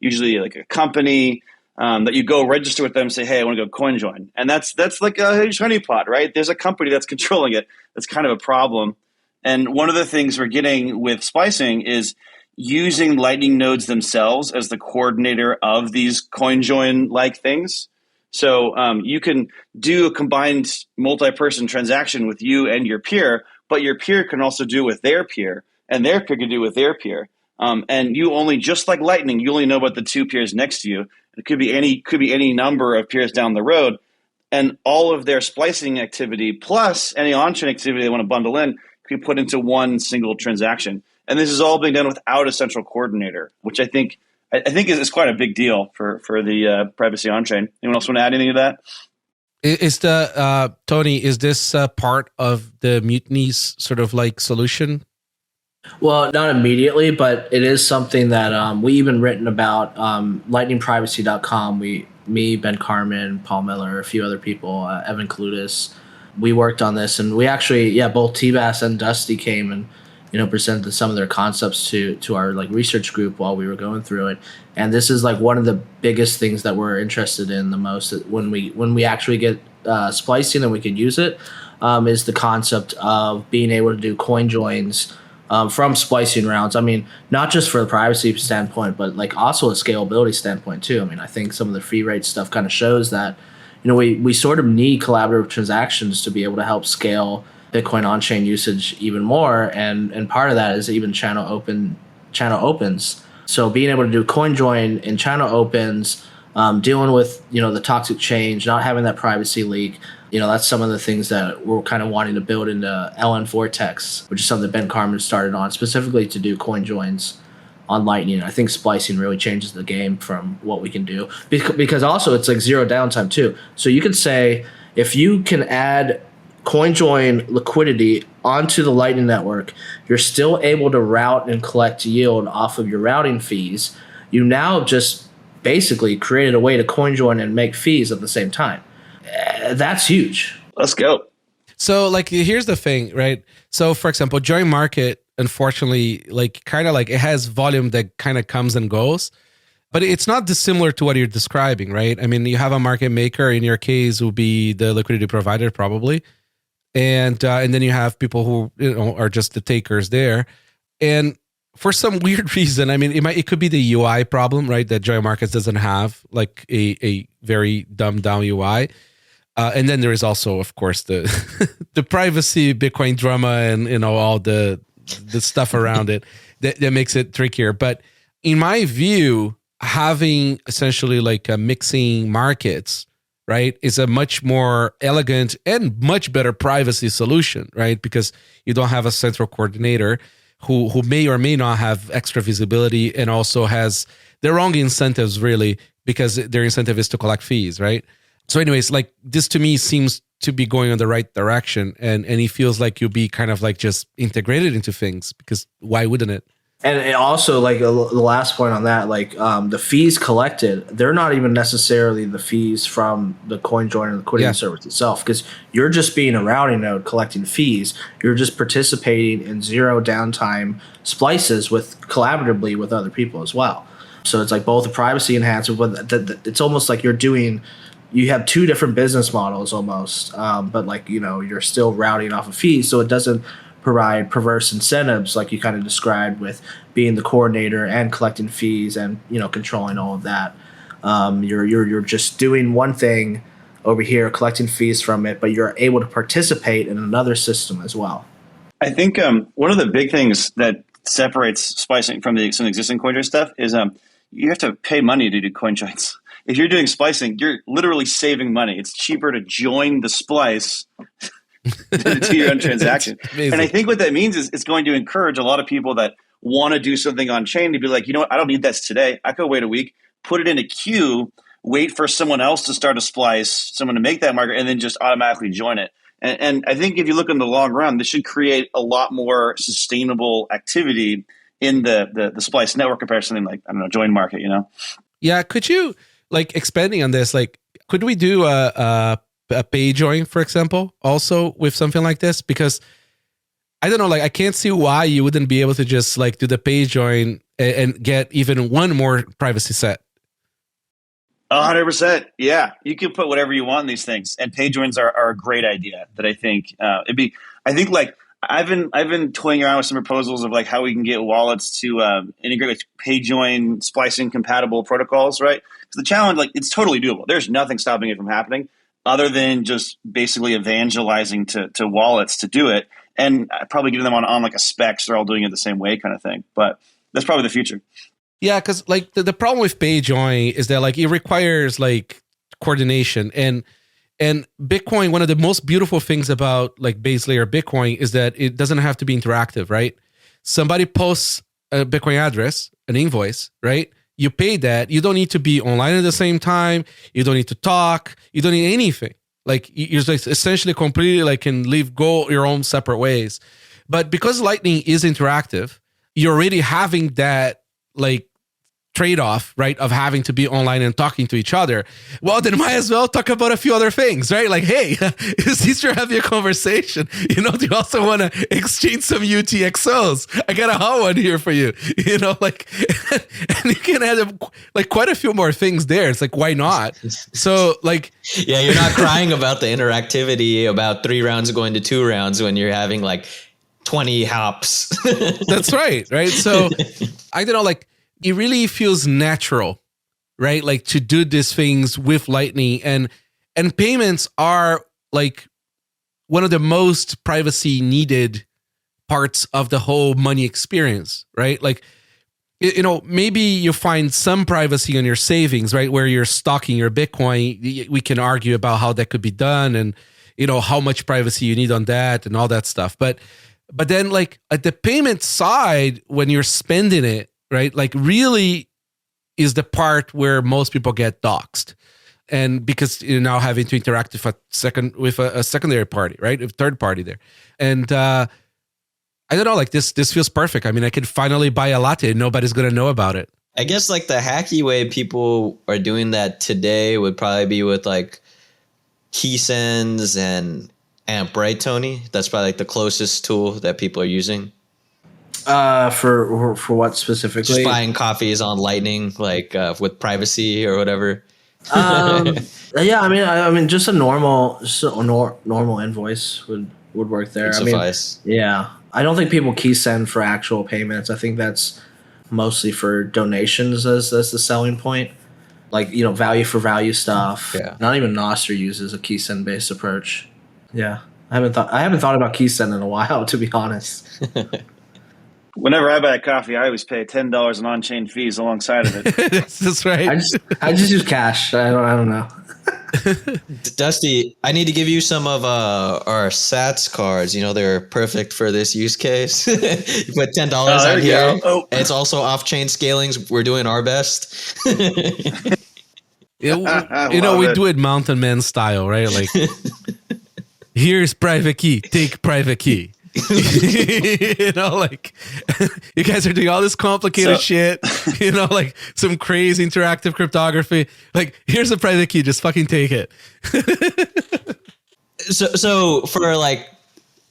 J: usually like a company that you go register with them and say, hey, I want to go coin join. And that's like a huge honeypot, right? There's a company that's controlling it. That's kind of a problem. And one of the things we're getting with splicing is using Lightning nodes themselves as the coordinator of these coin join like things. So you can do a combined multi-person transaction with you and your peer, but your peer can also do it with their peer, and their peer can do it with their peer. And you only, just like Lightning, you only know about the two peers next to you. It could be any number of peers down the road, and all of their splicing activity plus any on-chain activity they want to bundle in can be put into one single transaction. And this is all being done without a central coordinator, which I think is quite a big deal for the privacy on-chain. Anyone else want to add anything to that?
A: Is Tony, is this part of the Mutiny's sort of like solution?
H: Well, not immediately, but it is something that we even written about. LightningPrivacy.com. Me, Ben Carmen, Paul Miller, a few other people, Evan Kalutis, we worked on this, and we actually, both Tbast and Dusty came and presented some of their concepts to our like research group while we were going through it. And this is like one of the biggest things that we're interested in the most when we actually get splicing and we can use it, is the concept of being able to do coin joins from splicing rounds. I mean, not just for the privacy standpoint, but like also a scalability standpoint too. I mean, I think some of the fee rate stuff kind of shows that we sort of need collaborative transactions to be able to help scale Bitcoin on-chain usage even more, and part of that is even channel opens. So being able to do coin join in channel opens, dealing with the toxic change, not having that privacy leak, that's some of the things that we're kind of wanting to build into LN Vortex, which is something that Ben Carmen started on specifically to do coin joins on Lightning. I think splicing really changes the game from what we can do because also it's like zero downtime too. So you could say if you can add coin join liquidity onto the Lightning Network, you're still able to route and collect yield off of your routing fees. You now just basically created a way to coin join and make fees at the same time. That's huge.
J: Let's go.
A: So like, here's the thing, right? So for example, join market, unfortunately, like kind of like it has volume that kind of comes and goes, but it's not dissimilar to what you're describing, right? I mean, you have a market maker, in your case will be the liquidity provider probably. And then you have people who are just the takers there. And for some weird reason, I mean, it could be the UI problem, right? That Join Markets doesn't have like a very dumbed down UI. And then there is also, of course, the the privacy Bitcoin drama and all the stuff around it that makes it trickier. But in my view, having essentially like a mixing markets, right, is a much more elegant and much better privacy solution, right? Because you don't have a central coordinator who may or may not have extra visibility and also has the wrong incentives, really, because their incentive is to collect fees, right? So anyways, like this to me seems to be going in the right direction, and it feels like you'll be kind of like just integrated into things, because why wouldn't it?
H: And also, like the last point on that, like the fees collected, they're not even necessarily the fees from the CoinJoin or liquidity service itself, because you're just being a routing node collecting fees. You're just participating in zero downtime splices collaboratively with other people as well. So it's like both a privacy enhancer, but it's almost like you have two different business models almost, but like you're still routing off of fees, so it doesn't provide perverse incentives like you kind of described with being the coordinator and collecting fees and controlling all of that. You're just doing one thing over here, collecting fees from it, but you're able to participate in another system as well.
J: I think one of the big things that separates splicing from some existing CoinJoin stuff is you have to pay money to do CoinJoins. If you're doing splicing, you're literally saving money. It's cheaper to join the splice to your own transaction. And I think what that means is it's going to encourage a lot of people that want to do something on chain to be like, you know what, I don't need this today. I could wait a week, put it in a queue, wait for someone else to start a splice, someone to make that market, and then just automatically join it. And I think if you look in the long run, this should create a lot more sustainable activity in the splice network compared to something like, I don't know, join market,
A: Yeah, could you, like, expanding on this, like, could we do a Payjoin, for example, also with something like this? Because I don't know, like, I can't see why you wouldn't be able to just like do the Payjoin and get even one more privacy set.
J: 100%. Yeah. You can put whatever you want in these things. And Payjoins are a great idea that I think I've been toying around with some proposals of like how we can get wallets to integrate with Payjoin splicing compatible protocols, right? Because the challenge, like, it's totally doable. There's nothing stopping it from happening other than just basically evangelizing to wallets to do it, and probably getting them on like a spec so they're all doing it the same way kind of thing. But that's probably the future. Yeah, because like the problem with Payjoin is that like it requires like coordination, and Bitcoin, one of the most beautiful things about like base layer Bitcoin is that it doesn't have to be interactive, right? Somebody posts a Bitcoin address, an invoice, right? You pay that. You don't need to be online at the same time. You don't need to talk. You don't need anything. Like you're just essentially completely like can go your own separate ways. But because Lightning is interactive, you're already having that like trade-off, right, of having to be online and talking to each other. Well, then might as well talk about a few other things, right? Like, hey, since you're having a conversation, do you also want to exchange some UTXOs? I got a hot one here for you, like, and you can add like quite a few more things there. It's like, why not? So like,
K: yeah, you're not crying about the interactivity about 3 rounds going to 2 rounds when you're having like 20 hops.
A: That's right. So I don't know, like, it really feels natural, right? Like to do these things with Lightning, and payments are like one of the most privacy needed parts of the whole money experience, right? Like, maybe you find some privacy on your savings, right? Where you're stocking your Bitcoin. We can argue about how that could be done and, how much privacy you need on that and all that stuff. But then like at the payment side, when you're spending it, right? Like really is the part where most people get doxxed. And because you're now having to interact with a secondary party, right? A third party there. And, I don't know, like this feels perfect. I mean, I could finally buy a latte and nobody's going to know about it.
K: I guess like the hacky way people are doing that today would probably be with like keysends and AMP, right, Tony? That's probably like the closest tool that people are using.
H: For what specifically?
K: Just buying coffees on Lightning, like with privacy or whatever.
H: Yeah, I mean, just a normal invoice would work there.
K: Would suffice.
H: Yeah. I don't think people keysend for actual payments. I think that's mostly for donations as the selling point. Like, value for value stuff.
K: Yeah.
H: Not even Nostr uses a keysend based approach. Yeah. I haven't thought about keysend in a while, to be honest.
J: Whenever I buy a coffee, I always pay $10 in on-chain fees alongside of it.
A: That's right.
H: I just use cash. I don't know.
K: Dusty, I need to give you some of our Sats cards. They're perfect for this use case. You put $10 on here. Oh. It's also off-chain scalings. We're doing our best.
A: We do it mountain man style, right? Like, here's private key. Take private key. Like you guys are doing all this complicated shit, like some crazy interactive cryptography. Like, here's a private key, just fucking take it.
K: So for like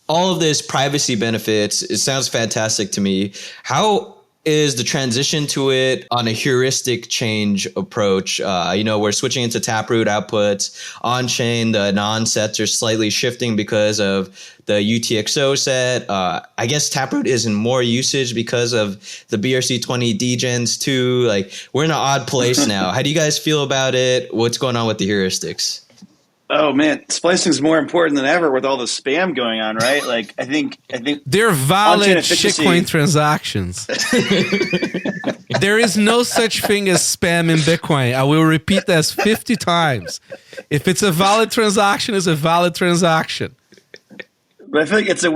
K: all of this privacy benefits, it sounds fantastic to me. How is the transition to it on a heuristic change approach? We're switching into Taproot outputs. On-chain, the non-sets are slightly shifting because of the UTXO set. I guess Taproot is in more usage because of the BRC20 degens too. Like, we're in an odd place now. How do you guys feel about it? What's going on with the heuristics?
J: Oh man, splicing is more important than ever with all the spam going on, right? Like, I think
A: they're valid shitcoin transactions. There is no such thing as spam in Bitcoin. I will repeat this 50 times. If it's a valid transaction, it's a valid transaction.
J: But I feel like it's a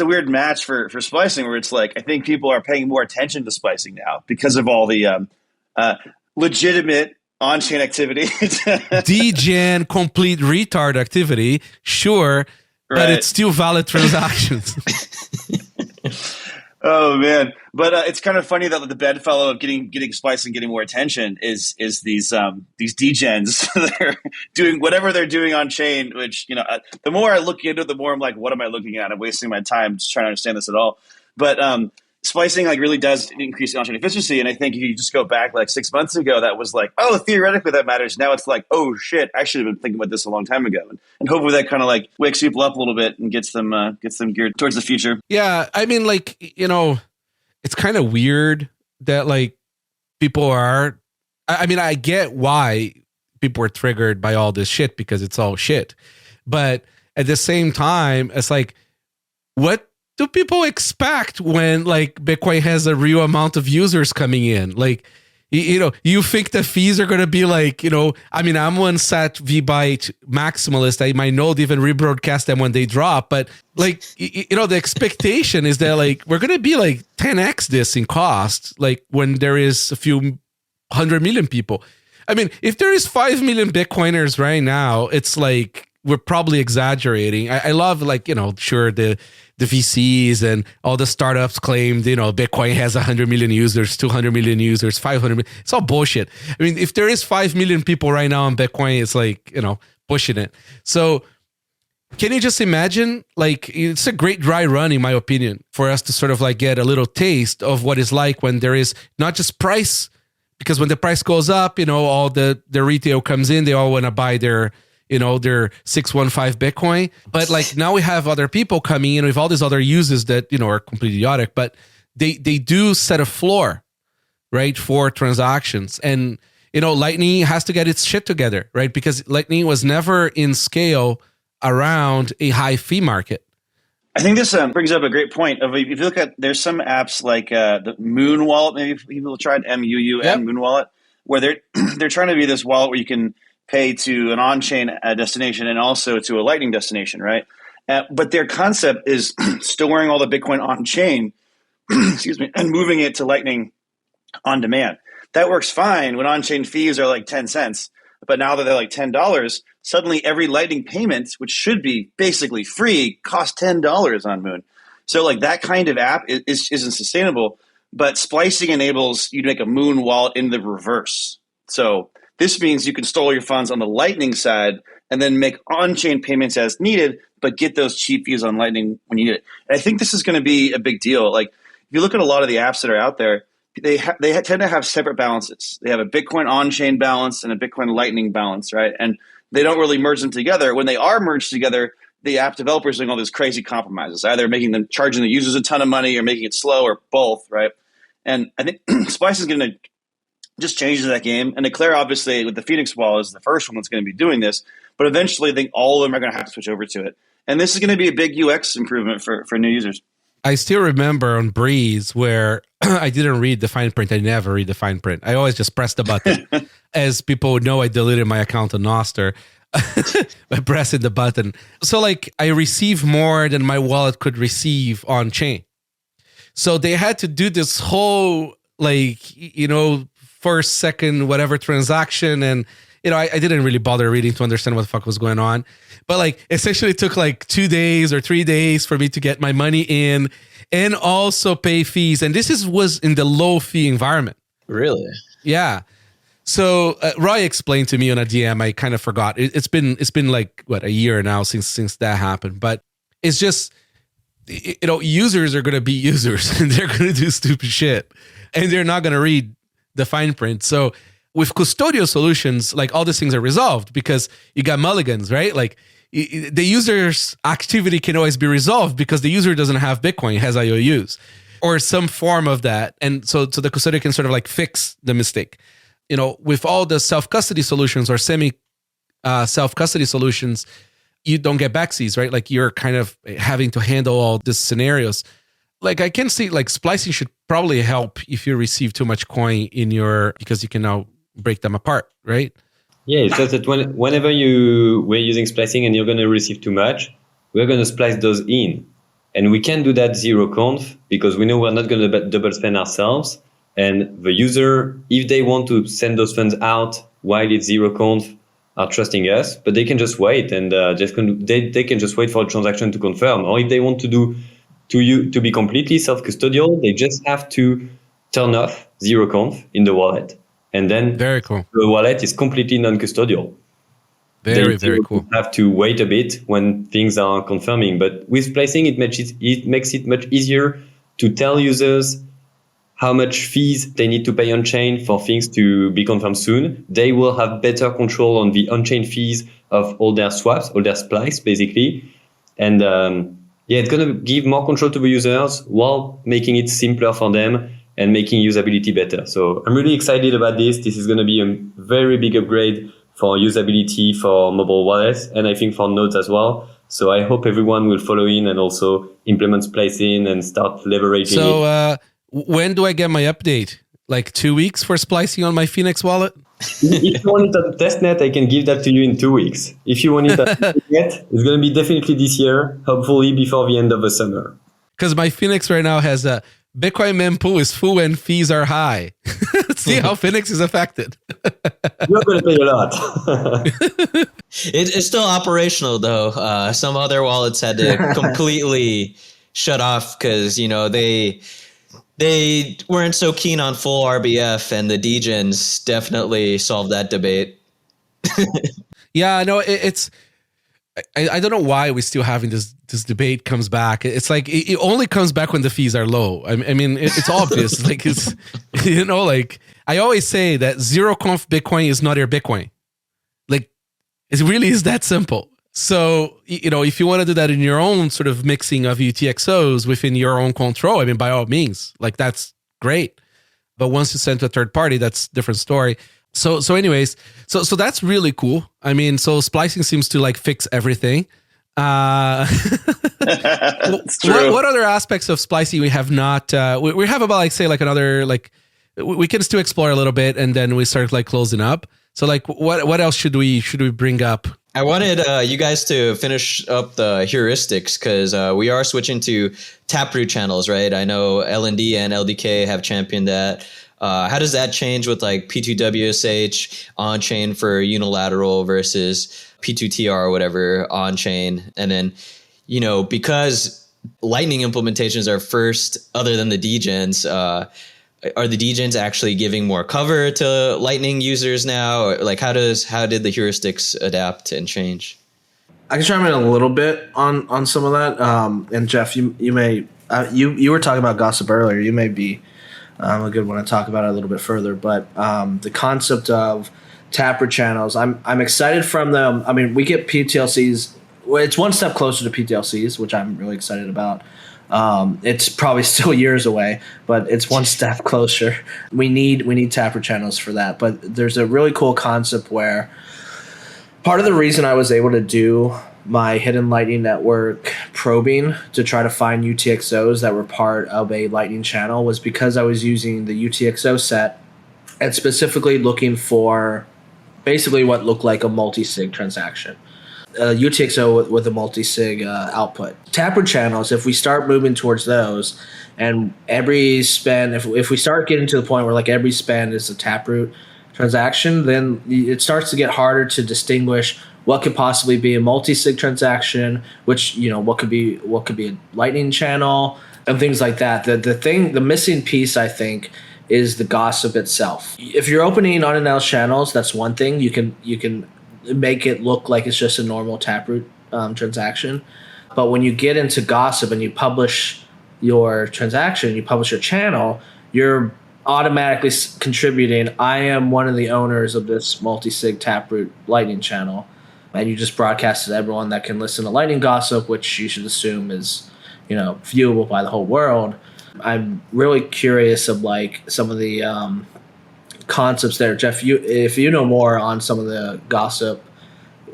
J: weird match for splicing, where it's like, I think people are paying more attention to splicing now because of all the legitimate on-chain activity.
A: Degen complete retard activity, sure, right. But it's still valid transactions.
J: Oh man. But it's kind of funny that the bedfellow of getting splicing getting more attention is these degens that are doing whatever they're doing on chain, which, the more I look into it, the more I'm like, what am I looking at? I'm wasting my time just trying to understand this at all. But splicing like really does increase on-chain efficiency. And I think if you just go back like 6 months ago, that was like, oh, theoretically that matters. Now it's like, oh shit, I should have been thinking about this a long time ago. And hopefully that kind of like wakes people up a little bit and gets them geared towards the future.
A: Yeah. I mean, like, it's kind of weird that like people are, I get why people are triggered by all this shit because it's all shit. But at the same time, it's like, what do people expect when like Bitcoin has a real amount of users coming in? Like, you think the fees are going to be like, I'm one sat vbyte maximalist. I might not even rebroadcast them when they drop, but like, the expectation is that like, we're going to be like 10x this in cost, like when there is a few 100 million people. I mean, if there is 5 million Bitcoiners right now, it's like, we're probably exaggerating. I love like, sure, the VCs and all the startups claimed, Bitcoin has 100 million users, 200 million users, 500 million. It's all bullshit. I mean, if there is 5 million people right now on Bitcoin, it's like, pushing it. So can you just imagine, like, it's a great dry run, in my opinion, for us to sort of like get a little taste of what it's like when there is not just price, because when the price goes up, all the retail comes in, they all want to buy their 615 Bitcoin. But like now we have other people coming in with all these other uses that, are completely idiotic, but they do set a floor, right, for transactions. And, Lightning has to get its shit together, right? Because Lightning was never in scale around a high fee market.
J: I think this brings up a great point. If you look at, there's some apps like the Moon Wallet, maybe people tried MUUN,
A: Yep.
J: Moon Wallet, where they're trying to be this wallet where you can pay to an on-chain destination and also to a Lightning destination, right? But their concept is storing all the Bitcoin on-chain, excuse me, and moving it to Lightning on demand. That works fine when on-chain fees are like 10 cents. But now that they're like $10, suddenly every Lightning payment, which should be basically free, costs $10 on Moon. So like that kind of app isn't sustainable. But splicing enables you to make a Moon wallet in the reverse. So this means you can store your funds on the Lightning side and then make on-chain payments as needed, but get those cheap fees on Lightning when you need it. And I think this is going to be a big deal. Like if you look at a lot of the apps that are out there, they tend to have separate balances. They have a Bitcoin on-chain balance and a Bitcoin Lightning balance, right? And they don't really merge them together. When they are merged together, the app developers are doing all these crazy compromises, either charging the users a ton of money or making it slow or both, right? And I think Splice is going to just change that game. And Eclair, obviously, with the Phoenix wallet is the first one that's going to be doing this. But eventually, I think all of them are going to have to switch over to it. And this is going to be a big UX improvement for new users.
A: I still remember on Breeze where I didn't read the fine print. I never read the fine print. I always just press the button. As people would know, I deleted my account on Nostr by pressing the button. So like I receive more than my wallet could receive on chain. So they had to do this whole first, second, whatever transaction. And I didn't really bother reading to understand what the fuck was going on. But like essentially it took like 2 days or 3 days for me to get my money in and also pay fees. And this was in the low fee environment.
K: Really?
A: Yeah. So Roy explained to me on a DM. I kind of forgot. It's been like a year now since that happened. But it's just users are going to be users and they're going to do stupid shit and they're not going to read the fine print. So with custodial solutions, like all these things are resolved because you got mulligans, right? Like the user's activity can always be resolved because the user doesn't have Bitcoin, it has IOUs or some form of that. And so the custodial can sort of like fix the mistake. With all the self-custody solutions or semi self-custody solutions, you don't get backsies, right? Like you're kind of having to handle all these scenarios. Like I can see like splicing should probably help if you receive too much coin because you can now break them apart, right?
I: Yeah, it's just that whenever we're using splicing and you're going to receive too much, we're going to splice those in. And we can't do that zero conf because we know we're not going to double spend ourselves. And the user, if they want to send those funds out while it's zero conf, are trusting us, but they can just wait and they can just wait for a transaction to confirm. Or if they want to be completely self-custodial, they just have to turn off zero conf in the wallet. And then
A: very cool.
I: The wallet is completely non-custodial.
A: Very, very cool.
I: Have to wait a bit when things are confirming. But with splicing, it makes it much easier to tell users how much fees they need to pay on chain for things to be confirmed soon. They will have better control on the on-chain fees of all their swaps, all their splice, basically. And it's going to give more control to the users while making it simpler for them and making usability better. So I'm really excited about this. This is going to be a very big upgrade for usability for mobile wallets, and I think for nodes as well. So I hope everyone will follow in and also implement splicing and start leveraging it.
A: So when do I get my update? Like 2 weeks for splicing on my Phoenix wallet?
I: If you want it at testnet, I can give that to you in 2 weeks. If you want it at testnet, it's going to be definitely this year, hopefully before the end of the summer.
A: Because my Phoenix right now has a Bitcoin mempool is full and fees are high. See how Phoenix is affected.
I: You're going to pay a lot.
K: It's still operational though. Some other wallets had to completely shut off because they weren't so keen on full RBF, and the degens definitely solved that debate.
A: Yeah, no, it's. I don't know why we're still having this debate comes back. It's like it only comes back when the fees are low. I mean, it's obvious. Like it's, like I always say that zero conf Bitcoin is not your Bitcoin. Like it really is that simple. So, if you want to do that in your own sort of mixing of UTXOs within your own control, I mean, by all means, like that's great. But once you send to a third party, that's a different story. So anyways, so that's really cool. I mean, so splicing seems to like fix everything. What other aspects of splicing we have not? We have about another we can still explore a little bit, and then we start closing up. So what else should we bring up?
K: I wanted you guys to finish up the heuristics because we are switching to Taproot channels, right? I know LND and LDK have championed that. How does that change with P2WSH on-chain for unilateral versus P2TR or whatever on-chain? And then, because Lightning implementations are first other than the degens, are the degens actually giving more cover to Lightning users now? Or how did the heuristics adapt and change?
H: I can chime in a little bit on some of that. And Jeff, you may you were talking about gossip earlier. You may be a good one to talk about it a little bit further. But the concept of Taproot channels, I'm excited from them. I mean, we get PTLCs. Well, it's one step closer to PTLCs, which I'm really excited about. It's probably still years away, but it's one step closer. We need Taproot channels for that. But there's a really cool concept where part of the reason I was able to do my hidden Lightning Network probing to try to find UTXOs that were part of a Lightning channel was because I was using the UTXO set and specifically looking for basically what looked like a multi-sig transaction. UTXO with a multi-sig output. Taproot channels, if we start moving towards those, and every spend, if we start getting to the point where every spend is a Taproot transaction, then it starts to get harder to distinguish what could possibly be a multi-sig transaction, which what could be a Lightning channel, and things like that. The missing piece, I think, is the gossip itself. If you're opening unannounced channels, that's one thing. You can make it look like it's just a normal Taproot transaction. But when you get into gossip and you publish your transaction, you publish your channel, you're automatically contributing, I am one of the owners of this multi-sig Taproot Lightning channel. And you just broadcast to everyone that can listen to Lightning gossip, which you should assume is, viewable by the whole world. I'm really curious of some of the concepts there. Jeff, if you know more on some of the gossip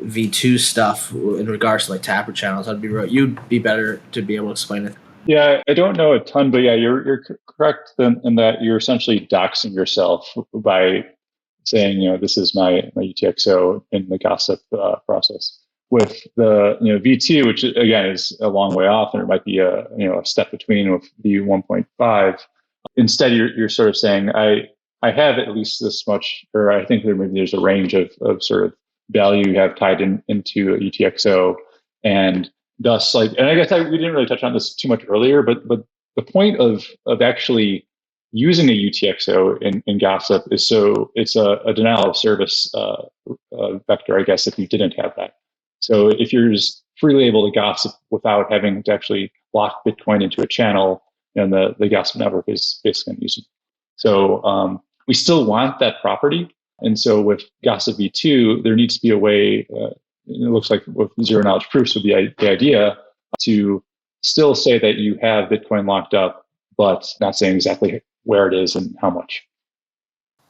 H: V2 stuff in regards to Taproot channels, you'd be better to be able to explain it.
G: Yeah, I don't know a ton, but yeah, you're correct in that you're essentially doxing yourself by saying, this is my UTXO in the gossip process. With the V2, which again is a long way off, and it might be a step between with V1.5. Instead, you're sort of saying, I have at least this much, or I think there's a range of sort of value you have tied into a UTXO, and thus and I guess we didn't really touch on this too much earlier, but the point of actually using a UTXO in gossip is so it's a denial of service vector, I guess, if you didn't have that. So if you're just freely able to gossip without having to actually lock Bitcoin into a channel, then the gossip network is basically unusable. So we still want that property. And so with Gossip V2, there needs to be a way, it looks like with zero knowledge proofs would be the idea, to still say that you have Bitcoin locked up, but not saying exactly where it is and how much.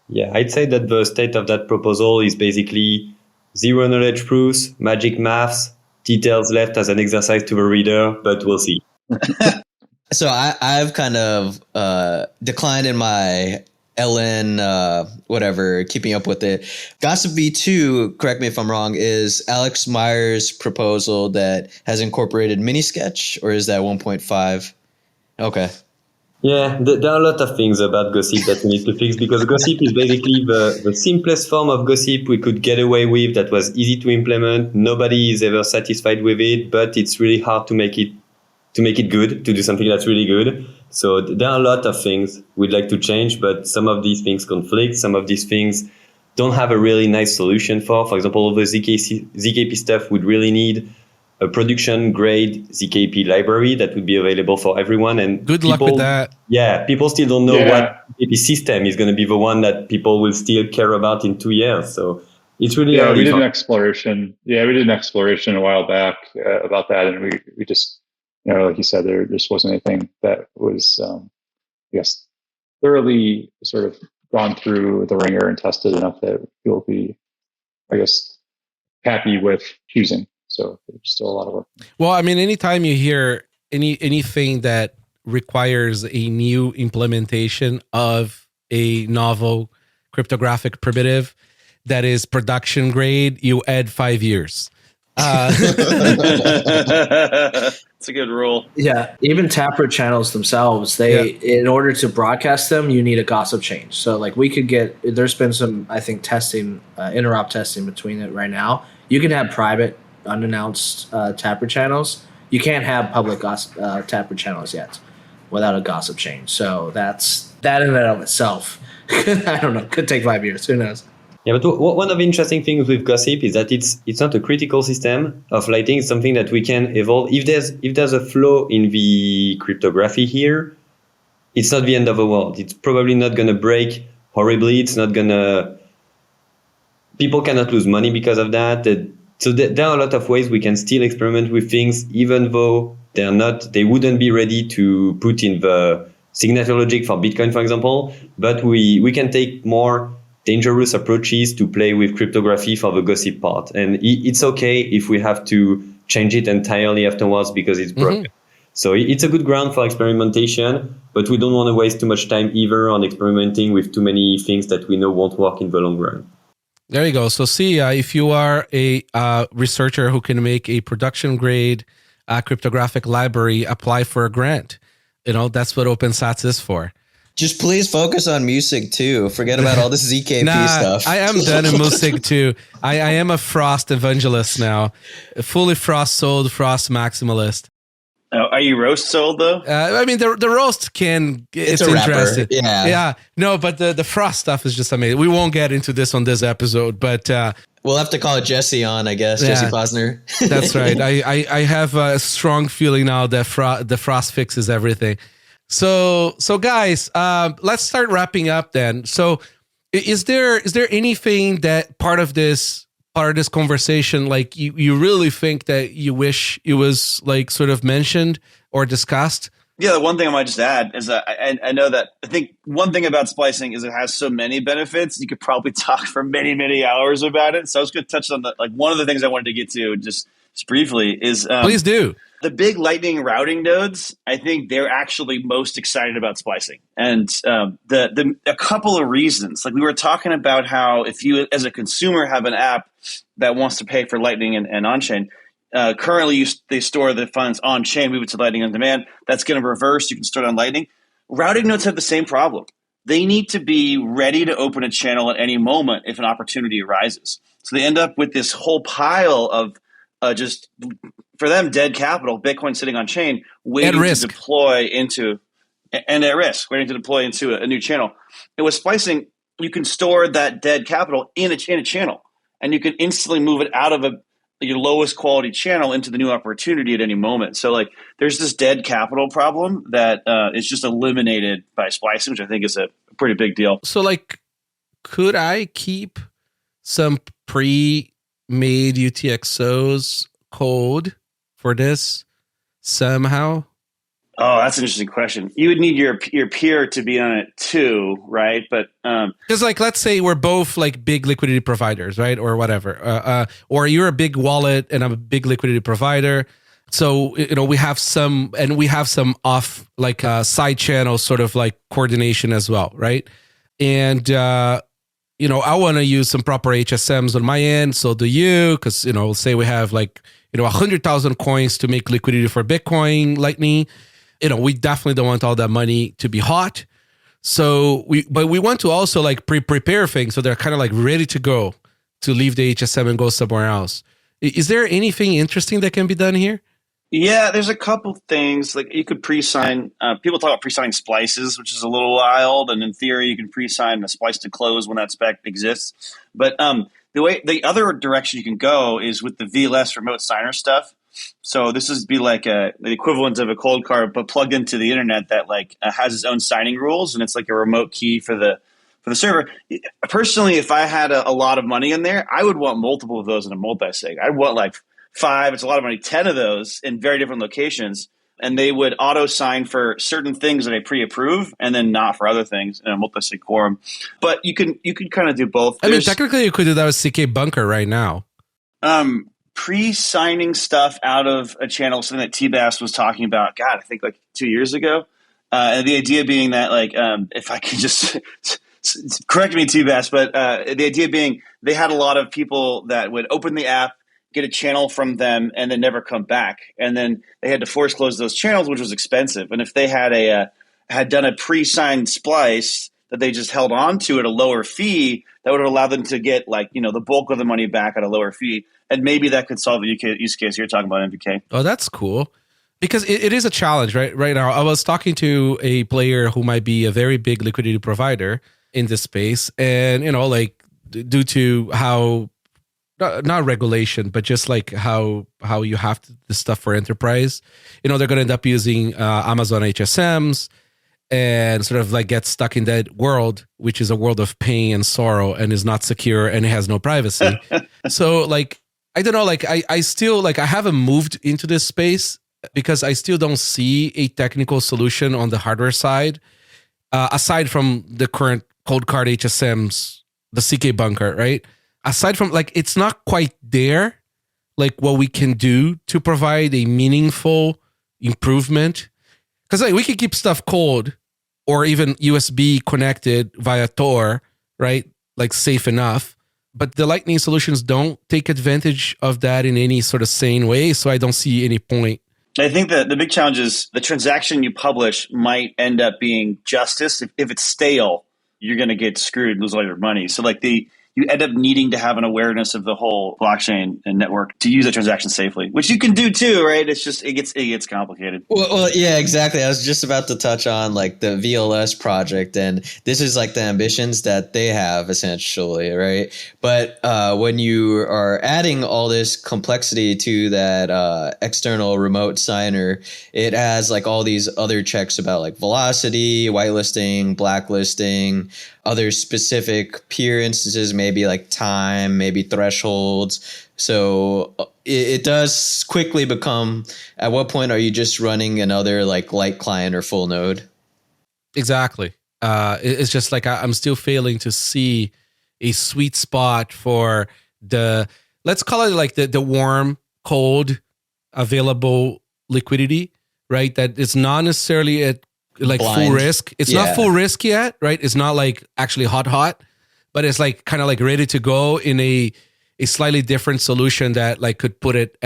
I: Yeah, I'd say that the state of that proposal is basically zero knowledge proofs, magic maths, details left as an exercise to the reader, but we'll see.
K: So I've kind of declined in my LN, whatever, keeping up with it. Gossip V2, correct me if I'm wrong, is Alex Meyer's proposal that has incorporated mini-sketch, or is that 1.5? Okay.
I: Yeah, there are a lot of things about gossip that we need to fix, because gossip is basically the simplest form of gossip we could get away with, that was easy to implement. Nobody is ever satisfied with it, but it's really hard to make it good, to do something that's really good. So there are a lot of things we'd like to change, but some of these things conflict. Some of these things don't have a really nice solution for. For example, all the ZKP stuff would really need a production grade ZKP library that would be available for everyone. And
A: good luck with that.
I: Yeah, people still don't know what ZKP system is going to be the one that people will still care about in 2 years. So it's really
G: we did an exploration. Yeah, we did an exploration a while back about that, and we just, like you said, there just wasn't anything that was, I guess, thoroughly sort of gone through the ringer and tested enough that you'll be, I guess, happy with choosing. So there's still a lot of work.
A: Well, I mean, anytime you hear anything that requires a new implementation of a novel cryptographic primitive that is production grade, you add 5 years.
J: It's a good rule.
H: Yeah, even Taproot channels themselves, in order to broadcast them, you need a gossip change. So like there's been some, I think, testing, interop testing between it right now. You can have private, unannounced Taproot channels. You can't have public Taproot channels yet without a gossip change. So that in and of itself, I don't know, could take 5 years. Who knows?
I: Yeah, but one of the interesting things with gossip is that it's not a critical system of lighting. It's something that we can evolve. If there's a flaw in the cryptography here, it's not the end of the world. It's probably not going to break horribly. It's not going to. People cannot lose money because of that. So there are a lot of ways we can still experiment with things, even though they wouldn't be ready to put in the signature logic for Bitcoin, for example. But we can take more dangerous approaches to play with cryptography for the gossip part. And it's okay if we have to change it entirely afterwards because it's broken. Mm-hmm. So it's a good ground for experimentation, but we don't want to waste too much time either on experimenting with too many things that we know won't work in the long run.
A: There you go. So see, if you are a researcher who can make a production grade cryptographic library, apply for a grant. That's what OpenSats is for.
K: Just please focus on music too. Forget about all this ZKP stuff.
A: I am done in music too. I am a Frost evangelist now. Fully Frost sold, Frost maximalist.
J: Are you roast sold though?
A: I mean, the roast it's
K: a
A: interesting.
K: Rapper.
A: Yeah. No, but the Frost stuff is just amazing. We won't get into this on this episode, but
K: we'll have to call Jesse on, I guess. Yeah, Jesse Posner.
A: That's right. I have a strong feeling now that the Frost fixes everything. So guys, let's start wrapping up then. So is there anything that part of this conversation, like you really think that you wish it was like sort of mentioned or discussed?
J: Yeah, the one thing I might just add is that I know that I think one thing about splicing is it has so many benefits. You could probably talk for many, many hours about it. So I was going to touch on one of the things I wanted to get to just briefly is
A: please do.
J: The big Lightning routing nodes, I think they're actually most excited about splicing. And a couple of reasons. Like we were talking about how if you as a consumer have an app that wants to pay for Lightning and Onchain, currently they store the funds on chain, move it to Lightning on demand. That's going to reverse. You can store it on Lightning. Routing nodes have the same problem. They need to be ready to open a channel at any moment if an opportunity arises. So they end up with this whole pile of just for them dead capital, Bitcoin sitting on chain, waiting to deploy into and at risk, waiting to deploy into a new channel. And with splicing, you can store that dead capital in a channel, and you can instantly move it out of your lowest quality channel into the new opportunity at any moment. So like there's this dead capital problem that is just eliminated by splicing, which I think is a pretty big deal.
A: So like, could I keep some pre-made UTXOs code for this somehow?
J: Oh, that's an interesting question. You would need your peer to be on it too, right? But
A: because like let's say we're both like big liquidity providers, right, or whatever, or you're a big wallet and I'm a big liquidity provider. So we have some off like side channel sort of like coordination as well, right? And I want to use some proper HSMs on my end. So do you? Because say we have like 100,000 coins to make liquidity for Bitcoin Lightning. We definitely don't want all that money to be hot. So we want to also like prepare things so they're kind of like ready to go to leave the HSM and go somewhere else. Is there anything interesting that can be done here?
J: Yeah, there's a couple things. Like you could pre-sign. People talk about pre-signing splices, which is a little wild. And in theory, you can pre-sign a splice to close when that spec exists. But the other direction you can go is with the VLS remote signer stuff. So this would be like the equivalent of a cold card, but plugged into the internet that like has its own signing rules, and it's like a remote key for the server. Personally, if I had a lot of money in there, I would want multiple of those in a multi-sig. I'd want like 5, it's a lot of money, 10 of those in very different locations, and they would auto sign for certain things that I pre-approve, and then not for other things in a multi-sig quorum. But you can kind of do both.
A: I mean, technically, you could do that with CK Bunker right now.
J: pre-signing stuff out of a channel, something that Tbast was talking about, God, I think like 2 years ago. And the idea being that, like, if I could just correct me, Tbast, but the idea being they had a lot of people that would open the app, get a channel from them, and then never come back. And then they had to force close those channels, which was expensive. And if they had done a pre-signed splice that they just held on to at a lower fee, that would allow them to get, like, the bulk of the money back at a lower fee. And maybe that could solve the use case you're talking about, MVK.
A: Oh, that's cool. Because it is a challenge, right? Right now, I was talking to a player who might be a very big liquidity provider in this space. And, like, due to how, not regulation, but just like how you have this stuff for enterprise, they're going to end up using Amazon HSMs and sort of like get stuck in that world, which is a world of pain and sorrow and is not secure and it has no privacy. So, like, I don't know, like, I still, like, I haven't moved into this space because I still don't see a technical solution on the hardware side, aside from the current cold card HSMs, the CK bunker, right? Aside from, like, it's not quite there, like, what we can do to provide a meaningful improvement. Because, like, we can keep stuff cold or even USB connected via Tor, right? Like, safe enough. But the Lightning solutions don't take advantage of that in any sort of sane way, so I don't see any point.
J: I think that the big challenge is the transaction you publish might end up being justice. If it's stale, you're going to get screwed and lose all your money. So, like, you end up needing to have an awareness of the whole blockchain and network to use a transaction safely, which you can do too, right? It's just, it gets complicated.
K: Well, yeah, exactly. I was just about to touch on, like, the VLS project, and this is like the ambitions that they have essentially, right? But when you are adding all this complexity to that external remote signer, it has like all these other checks about like velocity, whitelisting, blacklisting, other specific peer instances, maybe like time, maybe thresholds. So it does quickly become, at what point are you just running another like light client or full node?
A: Exactly. It's just like I'm still failing to see a sweet spot for let's call it like the warm, cold, available liquidity, right? That it's not necessarily at like blind. Full risk. It's not full risk yet, right? It's not like actually hot, but it's like kind of like ready to go in a slightly different solution that like could put it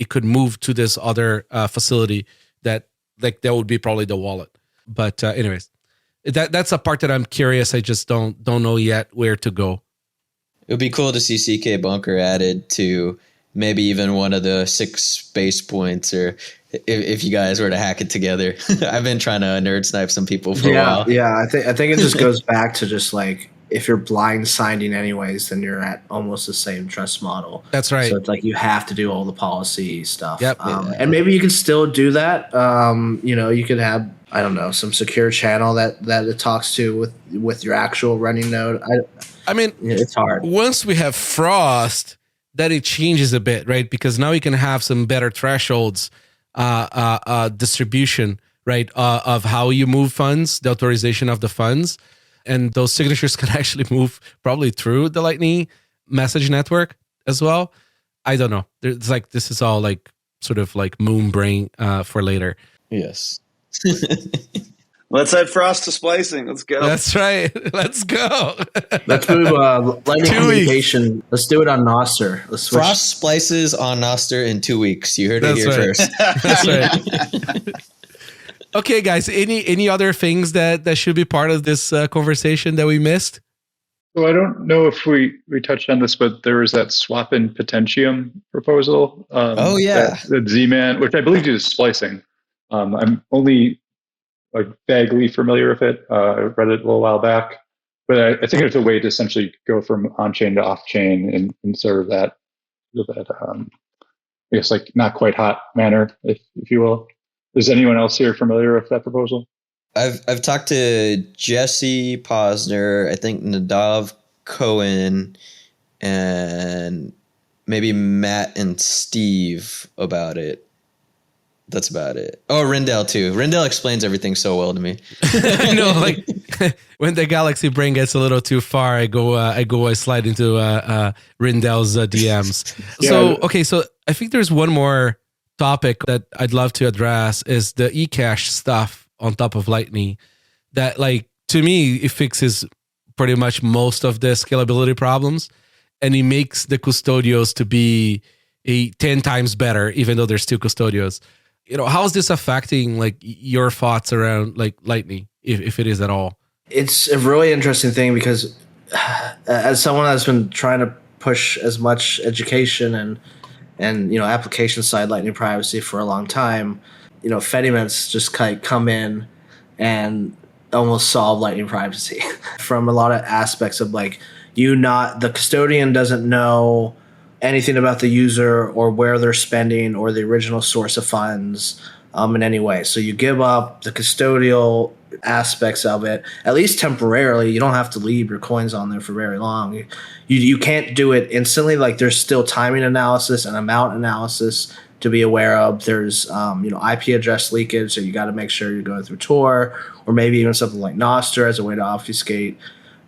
A: could move to this other facility that like that would be probably the wallet. But anyways, that's a part that I'm curious. I just don't know yet where to go.
K: It would be cool to see CK bunker added to maybe even one of the 6 base points, or if you guys were to hack it together. I've been trying to nerd snipe some people for a while.
H: Yeah, I think it just goes back to just like, if you're blind signing anyways, then you're at almost the same trust model.
A: That's right.
H: So it's like you have to do all the policy stuff.
A: Yep.
H: And maybe you can still do that. You could have, I don't know, some secure channel that it talks to with your actual running node.
A: I mean,
H: it's hard.
A: Once we have Frost, that it changes a bit, right? Because now we can have some better thresholds, distribution, right? Of how you move funds, the authorization of the funds. And those signatures can actually move probably through the Lightning message network as well. I don't know. It's like, this is all like sort of like moon brain for later.
K: Yes.
J: Let's add Frost to splicing. Let's go.
A: That's right. Let's go.
H: Let's move Lightning communication. Let's do it on Nostr. Let's switch.
K: Frost splices on Nostr in 2 weeks. You heard it here first.
A: That's right. Okay, guys. Any other things that should be part of this conversation that we missed?
G: So I don't know if we touched on this, but there was that swap in potentium proposal. That Z-Man, which I believe is splicing. I'm only like vaguely familiar with it. I read it a little while back, but I think it's a way to essentially go from on-chain to off-chain and sort of that I guess like not quite hot manner, if you will. Is anyone else here familiar with that proposal?
K: I've talked to Jesse Posner, I think Nadav Cohen, and maybe Matt and Steve about it. That's about it. Oh, Rendell too. Rendell explains everything so well to me.
A: I know, like when the Galaxy brain gets a little too far, I slide into Rindell's DMs. So I think there's one more topic that I'd love to address is the ecash stuff on top of Lightning. That, like, to me, it fixes pretty much most of the scalability problems, and it makes the custodials to be 10 times better, even though there's 2 custodials. How is this affecting like your thoughts around like Lightning, if it is at all?
H: It's a really interesting thing because as someone that's been trying to push as much education and application side Lightning privacy for a long time, Fedimints just come in and almost solve Lightning privacy from a lot of aspects of like the custodian doesn't know anything about the user or where they're spending or the original source of funds in any way. So you give up the custodial aspects of it, at least temporarily. You don't have to leave your coins on there for very long. You can't do it instantly. Like there's still timing analysis and amount analysis to be aware of. There's IP address leakage, so you got to make sure you're going through Tor or maybe even something like Nostr as a way to obfuscate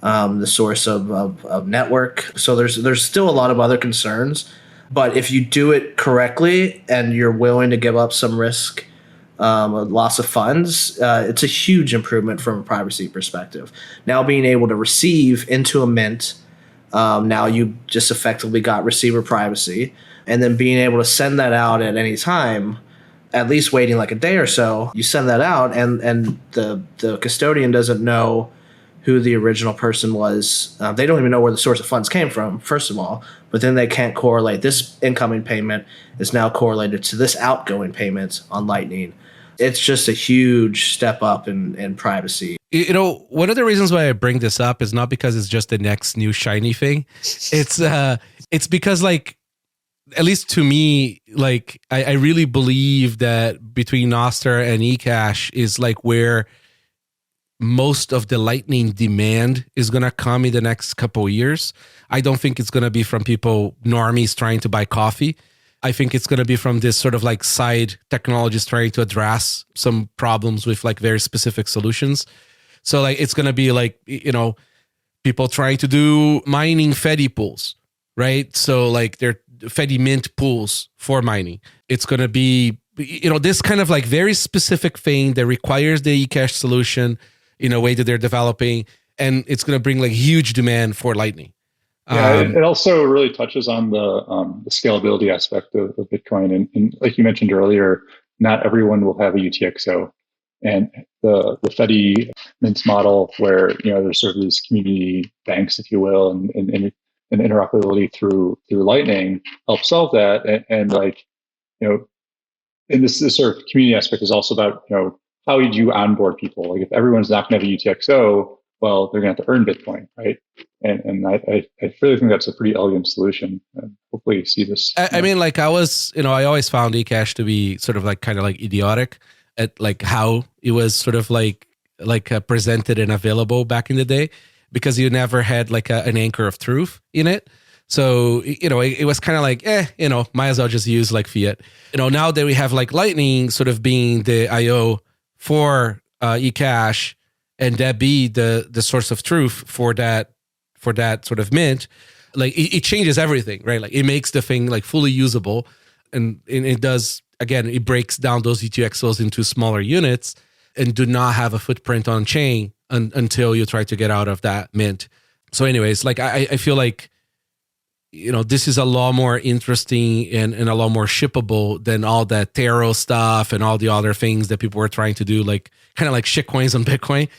H: the source of network. So there's still a lot of other concerns, but if you do it correctly and you're willing to give up some risk, loss of funds, it's a huge improvement from a privacy perspective. Now being able to receive into a mint, now you just effectively got receiver privacy, and then being able to send that out at any time, at least waiting like a day or so, you send that out and the custodian doesn't know who the original person was. They don't even know where the source of funds came from, first of all, but then they can't correlate. This incoming payment is now correlated to this outgoing payment on Lightning. It's just a huge step up in privacy.
A: One of the reasons why I bring this up is not because it's just the next new shiny thing. It's because, like, at least to me, like, I really believe that between Nostr and ecash is like where most of the Lightning demand is going to come in the next couple of years. I don't think it's going to be from people, normies trying to buy coffee. I think it's going to be from this sort of like side technologies trying to address some problems with like very specific solutions. So like, it's going to be like, people trying to do mining Fedi pools, right? So like they're Fedi mint pools for mining. It's going to be, this kind of like very specific thing that requires the ecash solution in a way that they're developing, and it's going to bring like huge demand for Lightning.
G: Yeah, it also really touches on the scalability aspect of Bitcoin, and like you mentioned earlier, not everyone will have a UTXO, and the Fedi Mint model, where there's sort of these community banks, if you will, and interoperability through Lightning helps solve that, and like and this sort of community aspect is also about how do you onboard people? Like if everyone's not going to have a UTXO, well, they're going to have to earn Bitcoin, right? And I really think that's a pretty elegant solution. And hopefully you see this.
A: I mean, like I always found ecash to be sort of like kind of like idiotic at like how it was sort of like presented and available back in the day, because you never had like an anchor of truth in it. So, it was kind of like, might as well just use like fiat. Now that we have like Lightning sort of being the IO for ecash, and that be the source of truth for that sort of mint, like it changes everything, right? Like it makes the thing like fully usable, and it does, again, it breaks down those UTXOs into smaller units and do not have a footprint on chain until you try to get out of that mint. So anyways, like I feel like, this is a lot more interesting and a lot more shippable than all that Taro stuff and all the other things that people were trying to do, like kind of like shitcoins on Bitcoin.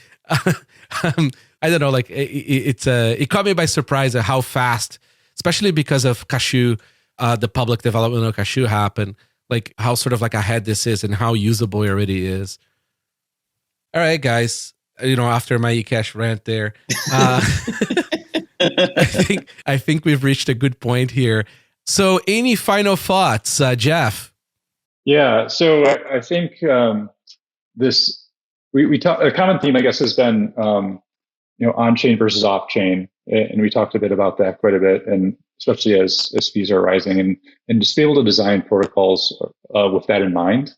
A: I don't know, like it caught me by surprise at how fast, especially because of Cashew, the public development of Cashew happened, like how sort of like ahead this is and how usable it already is. All right, guys, after my ecash rant there, I think we've reached a good point here. So any final thoughts, Jeff?
G: Yeah, so I think this we talk, a common theme, I guess, has been on-chain versus off-chain, and we talked a bit about that quite a bit, and especially as fees are rising, and just be able to design protocols with that in mind,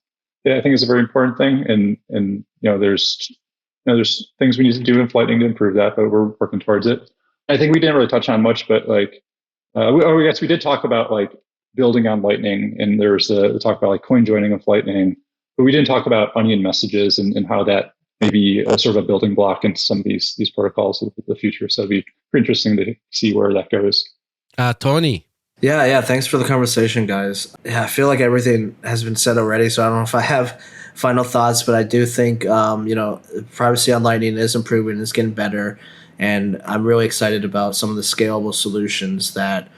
G: I think is a very important thing. And there's there's things we need to do in Lightning to improve that, but we're working towards it. I think we didn't really touch on much, but like, I guess we did talk about like building on Lightning, and there's the talk about like coin joining of Lightning, but we didn't talk about onion messages and how that may be a sort of a building block into some of these protocols of the future. So it'd be pretty interesting to see where that goes.
A: Tony.
H: Yeah. Thanks for the conversation, guys. Yeah, I feel like everything has been said already, so I don't know if I have final thoughts, but I do think, privacy on Lightning is improving, it's getting better, and I'm really excited about some of the scalable solutions that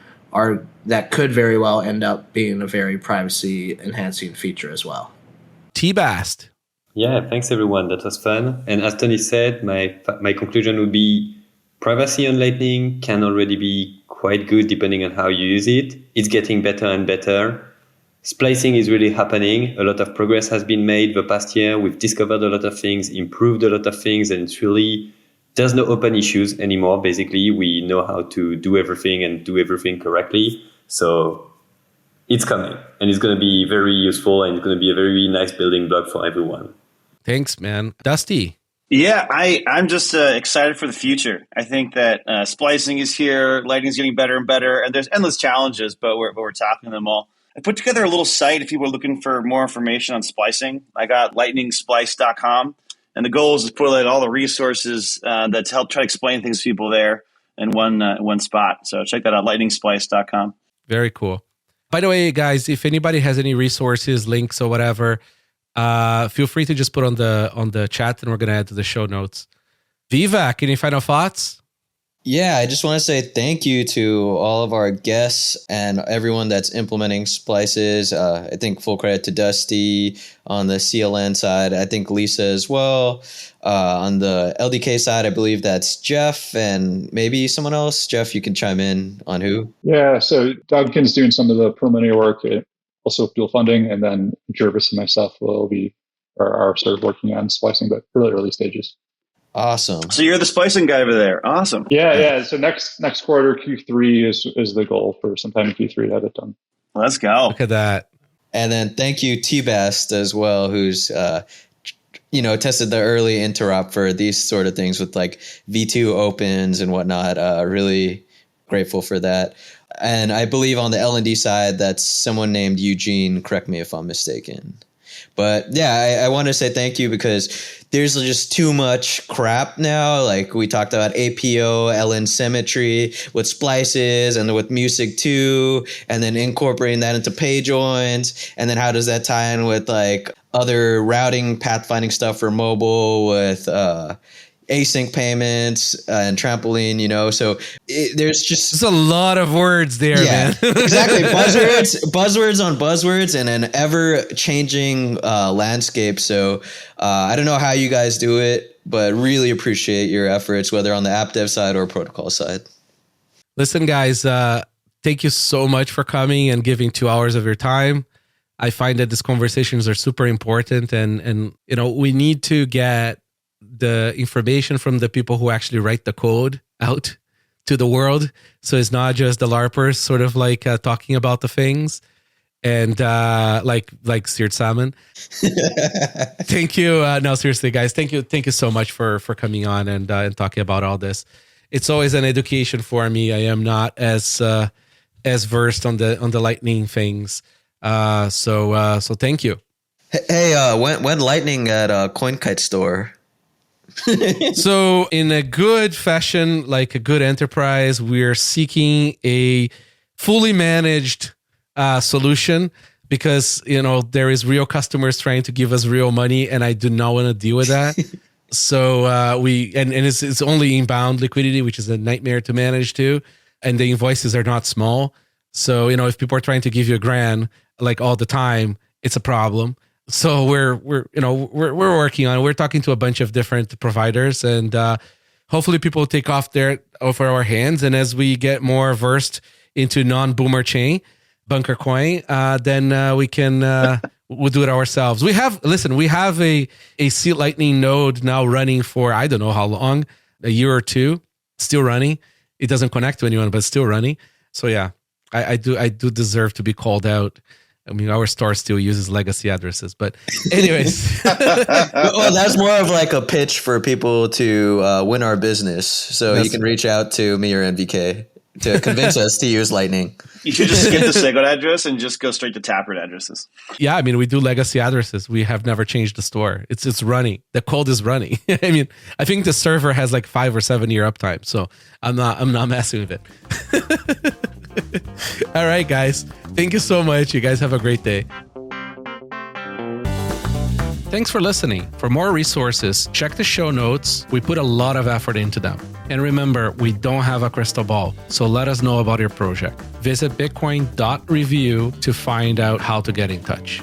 H: could very well end up being a very privacy enhancing feature as well.
A: Tbast.
I: Yeah, thanks everyone. That was fun. And as Tony said, my conclusion would be privacy on Lightning can already be quite good depending on how you use it. It's getting better and better. Splicing is really happening. A lot of progress has been made the past year. We've discovered a lot of things, improved a lot of things, and it's really, there's no open issues anymore. Basically, we know how to do everything and do everything correctly. So it's coming, and it's going to be very useful, and it's going to be a very nice building block for everyone.
A: Thanks, man. Dusty.
J: Yeah, I'm just excited for the future. I think that splicing is here, Lightning's getting better and better, and there's endless challenges, but we're tackling them all. I put together a little site if people are looking for more information on splicing. I got lightningsplice.com, and the goal is to put all the resources that help try to explain things to people there in one spot. So check that out, lightningsplice.com.
A: Very cool. By the way, guys, if anybody has any resources, links, or whatever, feel free to just put on the chat, and we're going to add to the show notes. Vivek, any final thoughts?
K: Yeah, I just want to say thank you to all of our guests and everyone that's implementing splices. I think full credit to Dusty on the CLN side. I think Lisa as well. On the LDK side, I believe that's Jeff and maybe someone else. Jeff, you can chime in on who.
G: Yeah, so Duncan's doing some of the preliminary work, also dual funding, and then Jervis and myself are sort of working on splicing, but really early stages.
K: Awesome.
J: So you're the splicing guy over there. Awesome.
G: Yeah. So next quarter, Q3 is the goal for sometime in Q3 to have it done.
J: Let's go.
A: Look at that.
K: And then thank you, Tbast, as well, who's tested the early interop for these sort of things with like V2 opens and whatnot. Really grateful for that. And I believe on the L&D side, that's someone named Eugene. Correct me if I'm mistaken. But yeah, I want to say thank you because there's just too much crap now. Like we talked about APO, LN symmetry with splices and with music too, and then incorporating that into Payjoins. And then how does that tie in with like other routing, pathfinding stuff for mobile with async payments and trampoline, so there's
A: a lot of words there, man.
K: Exactly. Buzzwords on buzzwords and an ever changing landscape. So I don't know how you guys do it, but really appreciate your efforts, whether on the app dev side or protocol side.
A: Listen, guys, thank you so much for coming and giving 2 hours of your time. I find that these conversations are super important, and we need to get the information from the people who actually write the code out to the world. So it's not just the LARPers sort of like talking about the things and like seared salmon. Thank you. No, seriously, guys, thank you so much for coming on and talking about all this. It's always an education for me. I am not as versed on the Lightning things. So thank you.
K: Hey, when Lightning at CoinKite store?
A: So in a good fashion, like a good enterprise, we're seeking a fully managed solution because, there is real customers trying to give us real money, and I do not want to deal with that. So it's only inbound liquidity, which is a nightmare to manage too. And the invoices are not small. So, if people are trying to give you $1,000 like all the time, it's a problem. So we're working on it. We're talking to a bunch of different providers, and hopefully people will take off over our hands. And as we get more versed into non-boomer chain, bunker coin, then we can we'll do it ourselves. We have a Sea Lightning node now running for I don't know how long, a year or two, still running. It doesn't connect to anyone, but still running. So yeah, I do deserve to be called out I mean, our store still uses legacy addresses, but anyways.
K: Well, that's more of like a pitch for people to win our business. So you can reach out to me or MVK to convince us to use Lightning.
J: You should just skip the Segwit address and just go straight to Taproot addresses.
A: Yeah, I mean, we do legacy addresses. We have never changed the store. It's running. The code is running. I mean, I think the server has like 5 or 7 year uptime, so I'm not messing with it. All right, guys. Thank you so much. You guys have a great day. Thanks for listening. For more resources, check the show notes. We put a lot of effort into them. And remember, we don't have a crystal ball, so let us know about your project. Visit bitcoin.review to find out how to get in touch.